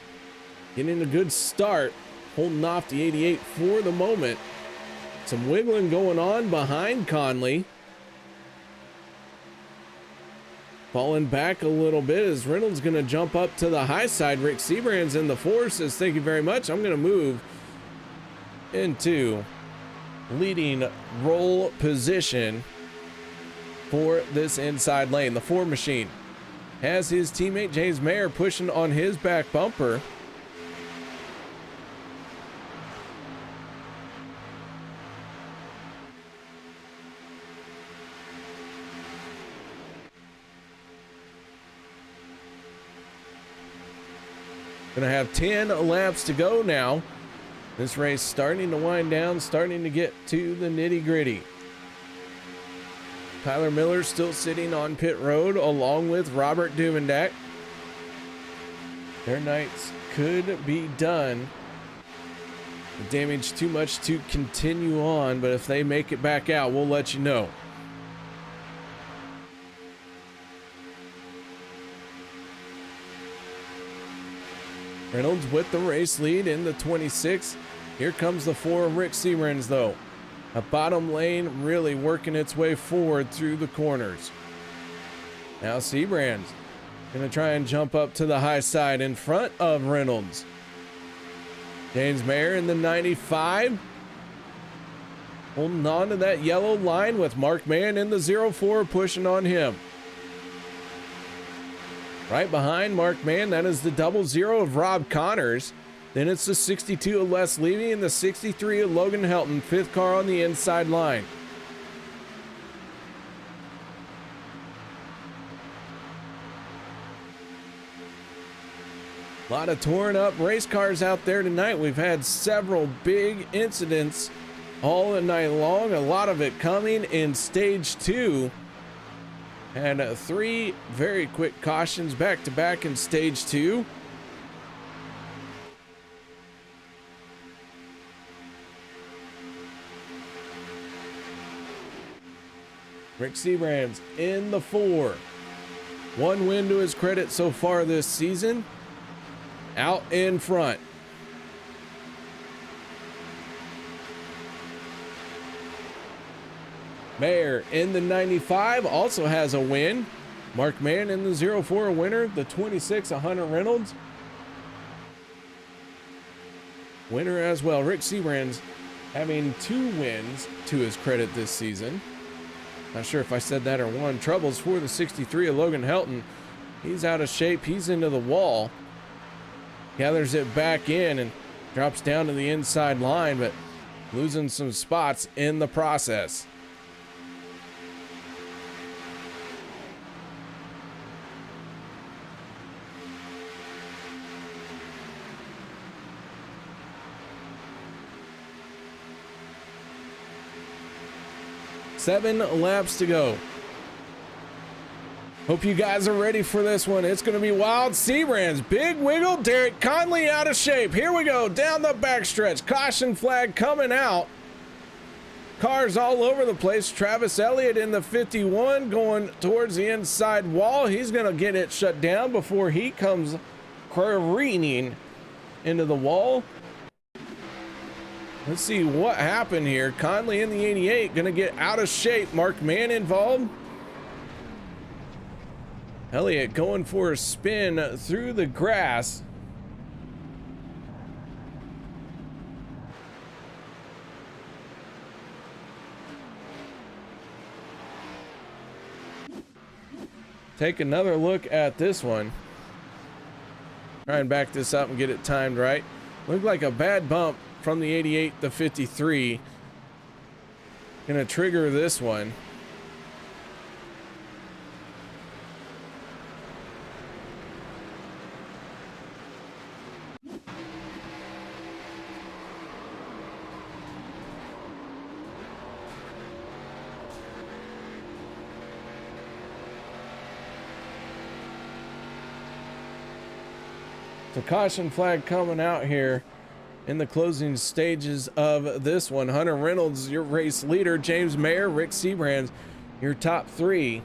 getting a good start holding off the 88 for the moment. Some wiggling going on behind Conley. Falling back a little bit as Reynolds going to jump up to the high side. Rick Seabrand's in the four, says thank you very much. I'm going to move into leading roll position for this inside lane. The four machine has his teammate James Mayer pushing on his back bumper. Gonna have 10 laps to go now. This race starting to wind down, starting to get to the nitty gritty. Tyler Miller still sitting on pit road along with Robert Duvendak. Their nights could be done. The damage too much to continue on, but if they make it back out, we'll let you know. Reynolds with the race lead in the 26. Here comes the four of Rick Seabrans though. A bottom lane really working its way forward through the corners. Now Seabrans gonna try and jump up to the high side in front of Reynolds. James Mayer in the 95. Holding on to that yellow line with Mark Mann in the 04 pushing on him. Right behind Mark Mann, that is the 00 of Rob Connors. Then it's the 62 of Les Levy and the 63 of Logan Helton, fifth car on the inside line. A lot of torn up race cars out there tonight. We've had several big incidents all the night long. A lot of it coming in stage 2. And 3 very quick cautions back to back in stage 2. Rick Seabrans in the 4. 1 win to his credit so far this season. Out in front. Mayer in the 95 also has a win. Mark Mann in the 04 a winner. The 26 Hunter Reynolds winner as well. Rick Seabrans having 2 wins to his credit this season. Not sure if I said that or one. Troubles for the 63 of Logan Helton. He's out of shape. He's into the wall. Gathers it back in and drops down to the inside line, but losing some spots in the process. Seven laps to go. Hope you guys are ready for this one. It's going to be wild. Seabrans, big wiggle. Derek Conley out of shape. Here we go down the backstretch. Caution flag coming out. Cars all over the place. Travis Elliott in the 51 going towards the inside wall. He's going to get it shut down before he comes careening into the wall. Let's see what happened here. Conley in the 88 going to get out of shape. Mark Mann involved. Elliott going for a spin through the grass. Take another look at this one. Try and back this up and get it timed right. Looked like a bad bump from the 88 to 53. Gonna trigger this one. So caution flag coming out here in the closing stages of this one. Hunter Reynolds, your race leader. James Mayer, Rick Seabrans, your top 3.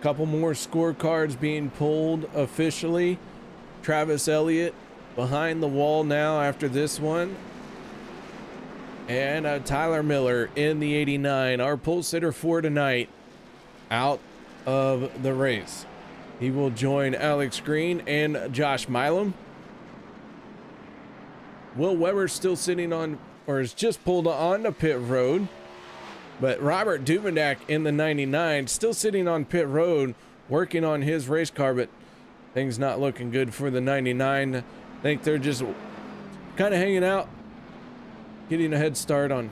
Couple more scorecards being pulled officially. Travis Elliott behind the wall now after this one. And Tyler Miller in the 89, our pole sitter for tonight, out of the race. He will join Alex Green and Josh Milam. Will Weber still sitting on, or is just pulled on the pit road. But Robert Duvendak in the 99 still sitting on pit road, working on his race car, but things not looking good for the 99. I think they're just kind of hanging out, getting a head start on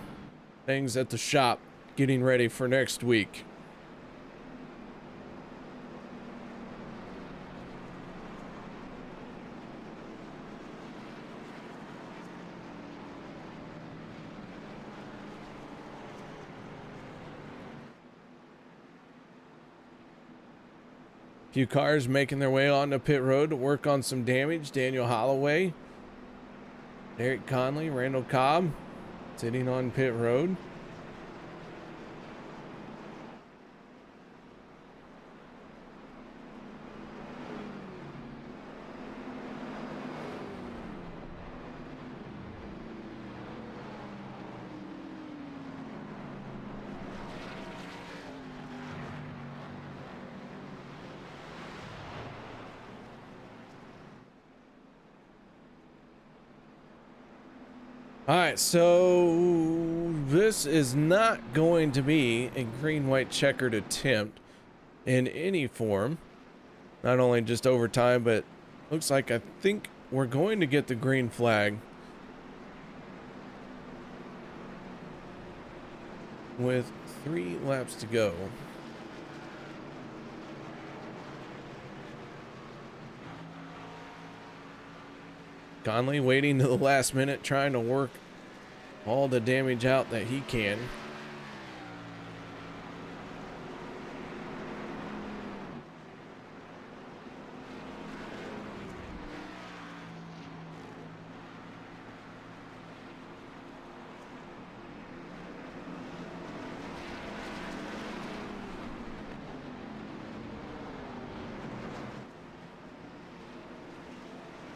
things at the shop, getting ready for next week. Few cars making their way onto pit road to work on some damage. Daniel Holloway, Derek Conley, Randall Cobb sitting on pit road. All right, so this is not going to be a green-white checkered attempt in any form. Not only just overtime, but looks like I think we're going to get the green flag with 3 laps to go. Conley waiting to the last minute, trying to work all the damage out that he can.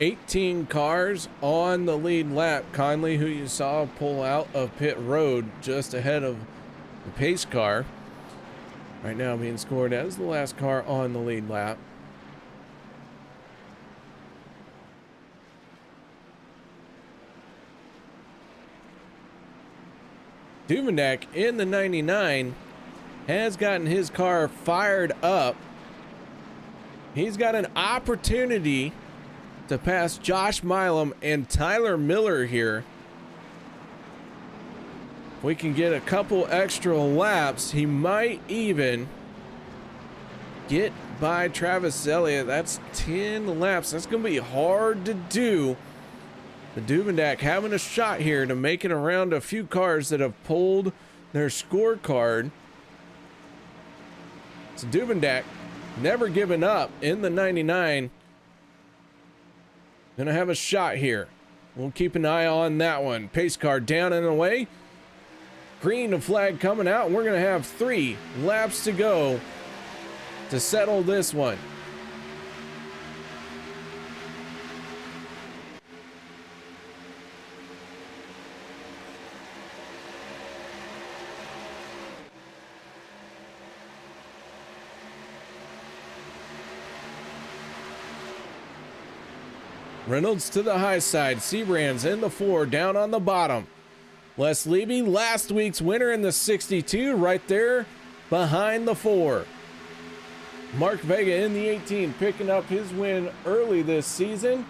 $18 cars on the lead lap. Conley, who you saw pull out of pit road just ahead of the pace car, right now being scored as the last car on the lead lap. Duvendak in the 99 has gotten his car fired up. He's got an opportunity to pass Josh Milam and Tyler Miller here. If we can get a couple extra laps, he might even get by Travis Elliott. That's 10 laps. That's going to be hard to do. The Duvendak having a shot here to make it around a few cars that have pulled their scorecard. So Duvendak never giving up in the 99. Gonna have a shot here. We'll keep an eye on that one. Pace car down and away. Green flag coming out. We're gonna have 3 laps to go to settle this one. Reynolds to the high side. Seabrands in the 4, down on the bottom. Les Levy, last week's winner in the 62, right there behind the 4. Mark Vega in the 18, picking up his win early this season.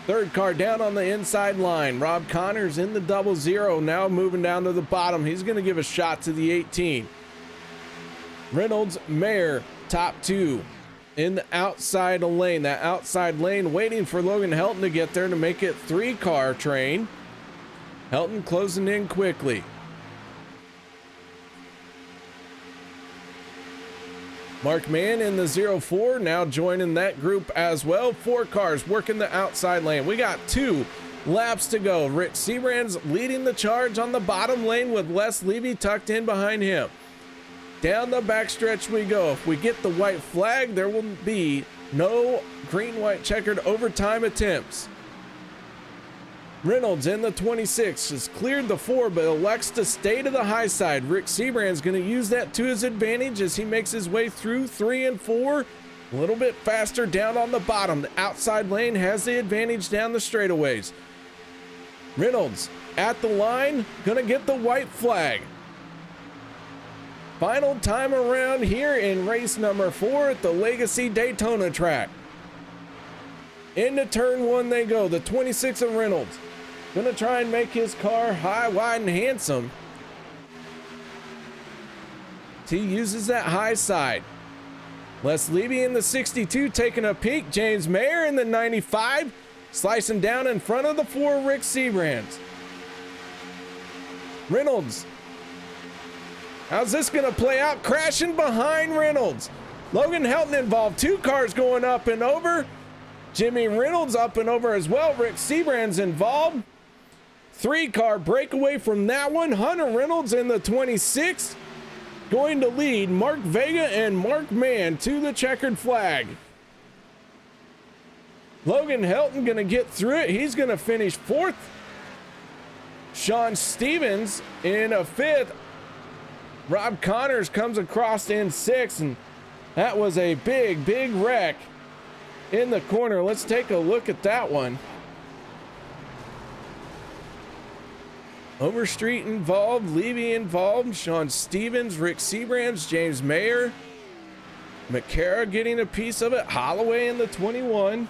3rd car down on the inside line. Rob Connors in the 00, now moving down to the bottom. He's going to give a shot to the 18. Reynolds, Mayer, top 2. In the outside lane, that outside lane waiting for Logan Helton to get there to make it 3-car train. Helton closing in quickly. Mark Mann in the 04 now joining that group as well. 4 cars working the outside lane. We got 2 laps to go. Rich Seabrands leading the charge on the bottom lane with Les Levy tucked in behind him. Down the backstretch we go. If we get the white flag, there will be no green-white checkered overtime attempts. Reynolds in the 26 has cleared the 4, but elects to stay to the high side. Rick Seabrand's going to use that to his advantage as he makes his way through 3 and 4. A little bit faster down on the bottom. The outside lane has the advantage down the straightaways. Reynolds at the line, going to get the white flag. Final time around here in race number 4 at the Legacy Daytona track. Into turn 1 they go, the 26 of Reynolds. Gonna try and make his car high, wide, and handsome. He uses that high side. Les Levy in the 62 taking a peek. James Mayer in the 95 slicing down in front of the 4 Rick Seabrands. Reynolds. How's this gonna play out? Crashing behind Reynolds. Logan Helton involved. 2 cars going up and over. Jimmy Reynolds up and over as well. Rick Seabrand's involved. 3-car breakaway from that one. Hunter Reynolds in the 26 going to lead Mark Vega and Mark Mann to the checkered flag. Logan Helton gonna get through it. He's gonna finish 4th. Sean Stevens in a 5th. Rob Connors comes across in 6th, and that was a big wreck in the corner. Let's take a look at that one. Overstreet involved, Levy involved, Sean Stevens, Rick Seabrands, James Mayer, McCara getting a piece of it, Holloway in the 21.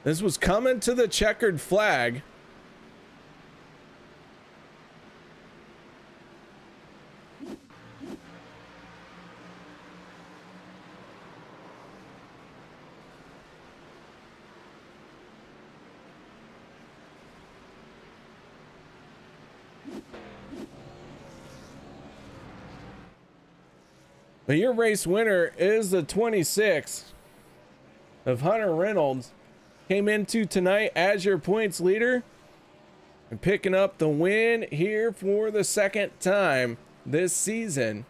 This was coming to the checkered flag. But your race winner is the 26 of Hunter Reynolds. Came into tonight as your points leader and picking up the win here for the 2nd time this season.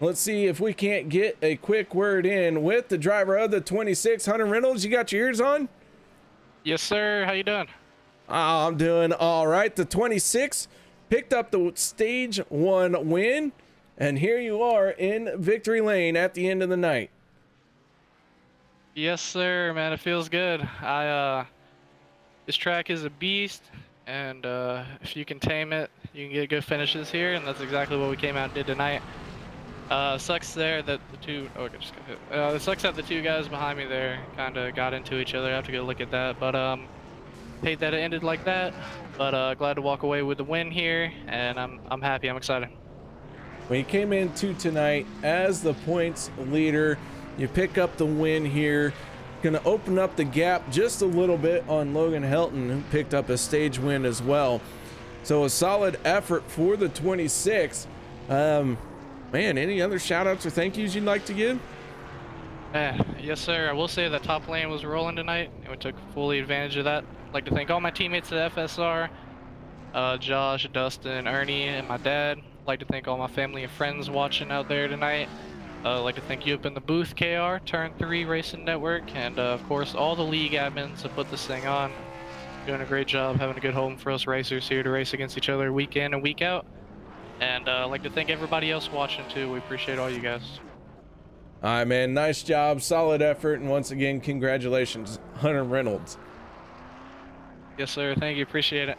Let's see if we can't get a quick word in with the driver of the 26, Hunter Reynolds. You got your ears on? Yes, sir. How you doing? I'm doing all right. The 26 picked up the stage 1 win. And here you are in victory lane at the end of the night. Yes, sir, man. It feels good. This track is a beast, and if you can tame it, you can get good finishes here, and that's exactly what we came out and did tonight. Sucks there that the two. Oh, I just got hit. It sucks that the 2 guys behind me there kind of got into each other. I have to go look at that, but hate that it ended like that. But glad to walk away with the win here, and I'm happy. I'm excited. When you came into tonight as the points leader, you pick up the win here. Gonna open up the gap just a little bit on Logan Helton, who picked up a stage win as well. So a solid effort for the 26. Man, any other shout outs or thank yous you'd like to give? Yes, sir. I will say that top lane was rolling tonight, and we took fully advantage of that. I'd like to thank all my teammates at FSR, Josh, Dustin, Ernie, and my dad. I'd like to thank all my family and friends watching out there tonight. I'd like to thank you up in the booth, KR, Turn 3 Racing Network, and of course all the league admins that put this thing on. Doing a great job, having a good home for us racers here to race against each other week in and week out. And I'd like to thank everybody else watching too. We appreciate all you guys. All right, man. Nice job, solid effort, and once again, congratulations, Hunter Reynolds. Yes, sir. Thank you. Appreciate it.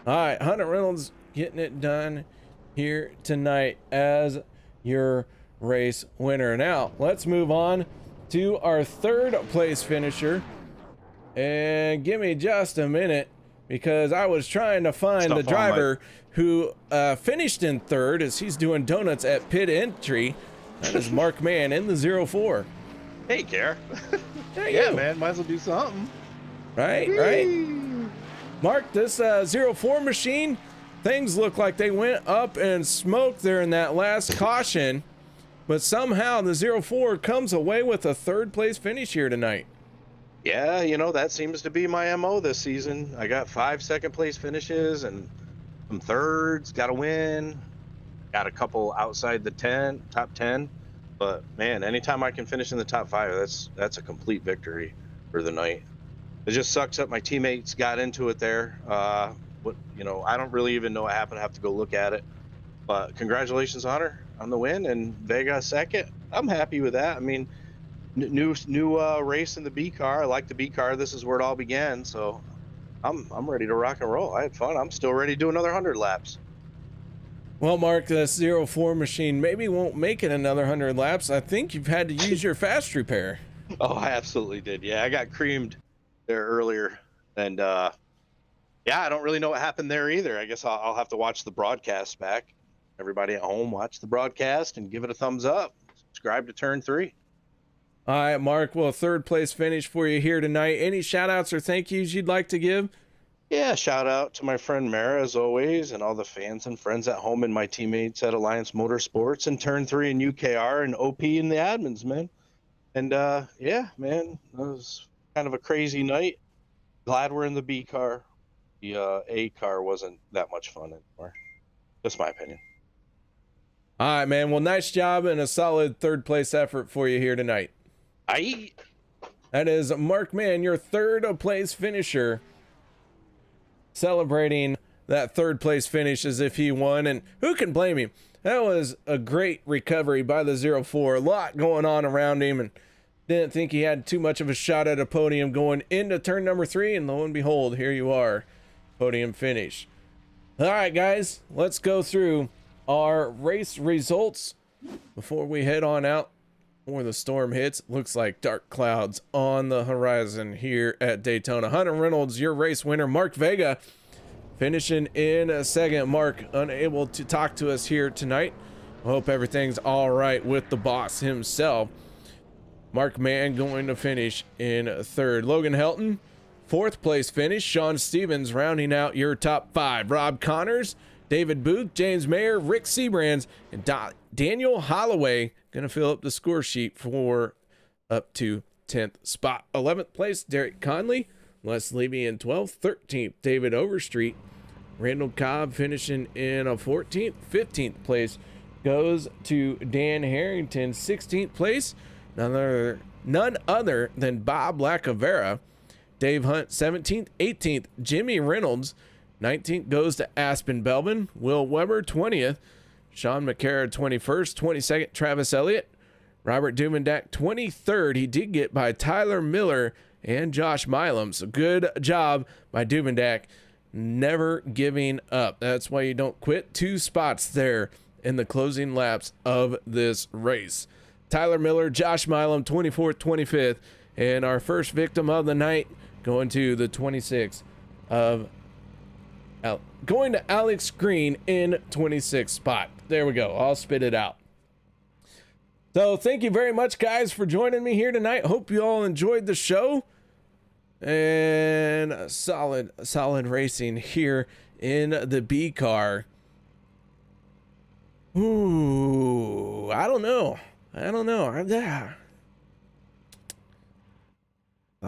All right, Hunter Reynolds getting it done here tonight as your race winner. Now let's move on to our 3rd place finisher, and give me just a minute because I was trying to find the driver who finished in 3rd as he's doing donuts at pit entry. That is Mark Mann in the 04. Hey, Care. There Yeah, you. man, might as well do something. Right. Mark, this 04 machine, things look like they went up in smoke there in that last caution. but somehow the 04 comes away with a third place finish here tonight. Yeah, that seems to be my MO this season. I got 5 second place finishes and some thirds, got a win, got a couple outside the top 10. But man, anytime I can finish in the top 5, that's a complete victory for the night. It just sucks that my teammates got into it there. I don't really even know what happened. I have to go look at it. But congratulations, Hunter, on the win, and Vega second. I'm happy with that. I mean, new race in the B car. I like the B car. This is where it all began. So I'm ready to rock and roll. I had fun. I'm still ready to do another 100 laps. Well, Mark, the 04 machine maybe won't make it another 100 laps. I think you've had to use your fast repair. Oh, I absolutely did. Yeah, I got creamed there earlier, and yeah, I don't really know what happened there either. I guess I'll have to watch the broadcast back. Everybody at home, watch the broadcast and give it a thumbs up. Subscribe to Turn 3. All right, Mark. Well, third place finish for you here tonight. Any shout outs or thank yous you'd like to give? Yeah, shout out to my friend Mara, as always, and all the fans and friends at home and my teammates at Alliance Motorsports and Turn 3 and UKR and OP and the admins, man. And yeah, man, that was kind of a crazy night. Glad we're in the B car. The A car wasn't that much fun anymore. Just my opinion. All right, man. Well, nice job and a solid third place effort for you here tonight. That is Mark Mann, your third place finisher, celebrating that third place finish as if he won. And who can blame him? That was a great recovery by the 04. A lot going on around him, and didn't think he had too much of a shot at a podium going into turn number 3. And lo and behold, here you are, podium finish. All right, guys, let's go through our race results before we head on out before the storm hits. Looks like dark clouds on the horizon here at Daytona. Hunter Reynolds, your race winner. Mark Vega finishing in a second. Mark unable to talk to us here tonight. Hope everything's all right with the boss himself. Mark Mann going to finish in third. Logan Helton, fourth place finish. Sean Stevens rounding out your top 5. Rob Connors, David Booth, James Mayer, Rick Sebrands, and Daniel Holloway going to fill up the score sheet for up to 10th spot. 11th place, Derek Conley. Les Levy in 12th. 13th, David Overstreet. Randall Cobb finishing in a 14th. 15th place goes to Dan Harrington. 16th place, none other than Bob Lacavera. Dave Hunt, 17th. 18th, Jimmy Reynolds. 19th goes to Aspen Belbin. Will Weber, 20th. Sean McCarra, 21st. 22nd, Travis Elliott. Robert Dumendak, 23rd. He did get by Tyler Miller and Josh Milam. So good job by Dumendak. Never giving up. That's why you don't quit. 2 spots there in the closing laps of this race. Tyler Miller, Josh Milam, 24th, 25th. And our first victim of the night going to the 26th of going to Alex Green in 26th spot. There we go. I'll spit it out. So thank you very much, guys, for joining me here tonight. Hope you all enjoyed the show. And solid racing here in the B car. Ooh, I don't know. Thought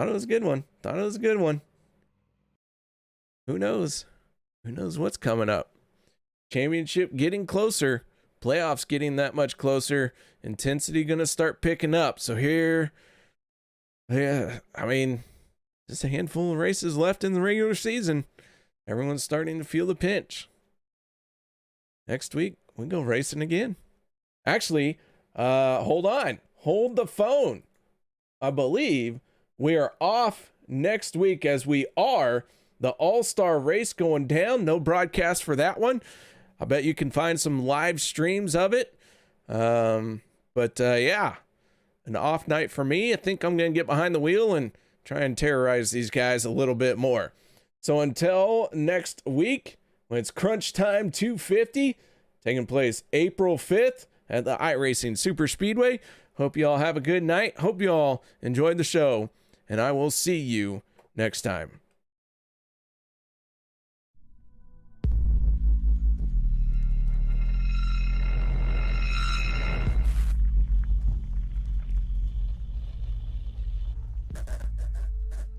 it was a good one. Who knows? Who knows what's coming up? Championship getting closer. Playoffs getting that much closer. Intensity going to start picking up. So here, yeah, I mean, just a handful of races left in the regular season. Everyone's starting to feel the pinch. Next week, we go racing again. Actually, hold on. Hold the phone. I believe we are off next week, as we are the All-Star race going down. No broadcast for that one. I bet you can find some live streams of it. Yeah, an off night for me. I think I'm going to get behind the wheel and try and terrorize these guys a little bit more. So until next week, when it's Crunch Time 250, taking place April 5th at the iRacing Super Speedway. Hope you all have a good night. Hope you all enjoyed the show, and I will see you next time.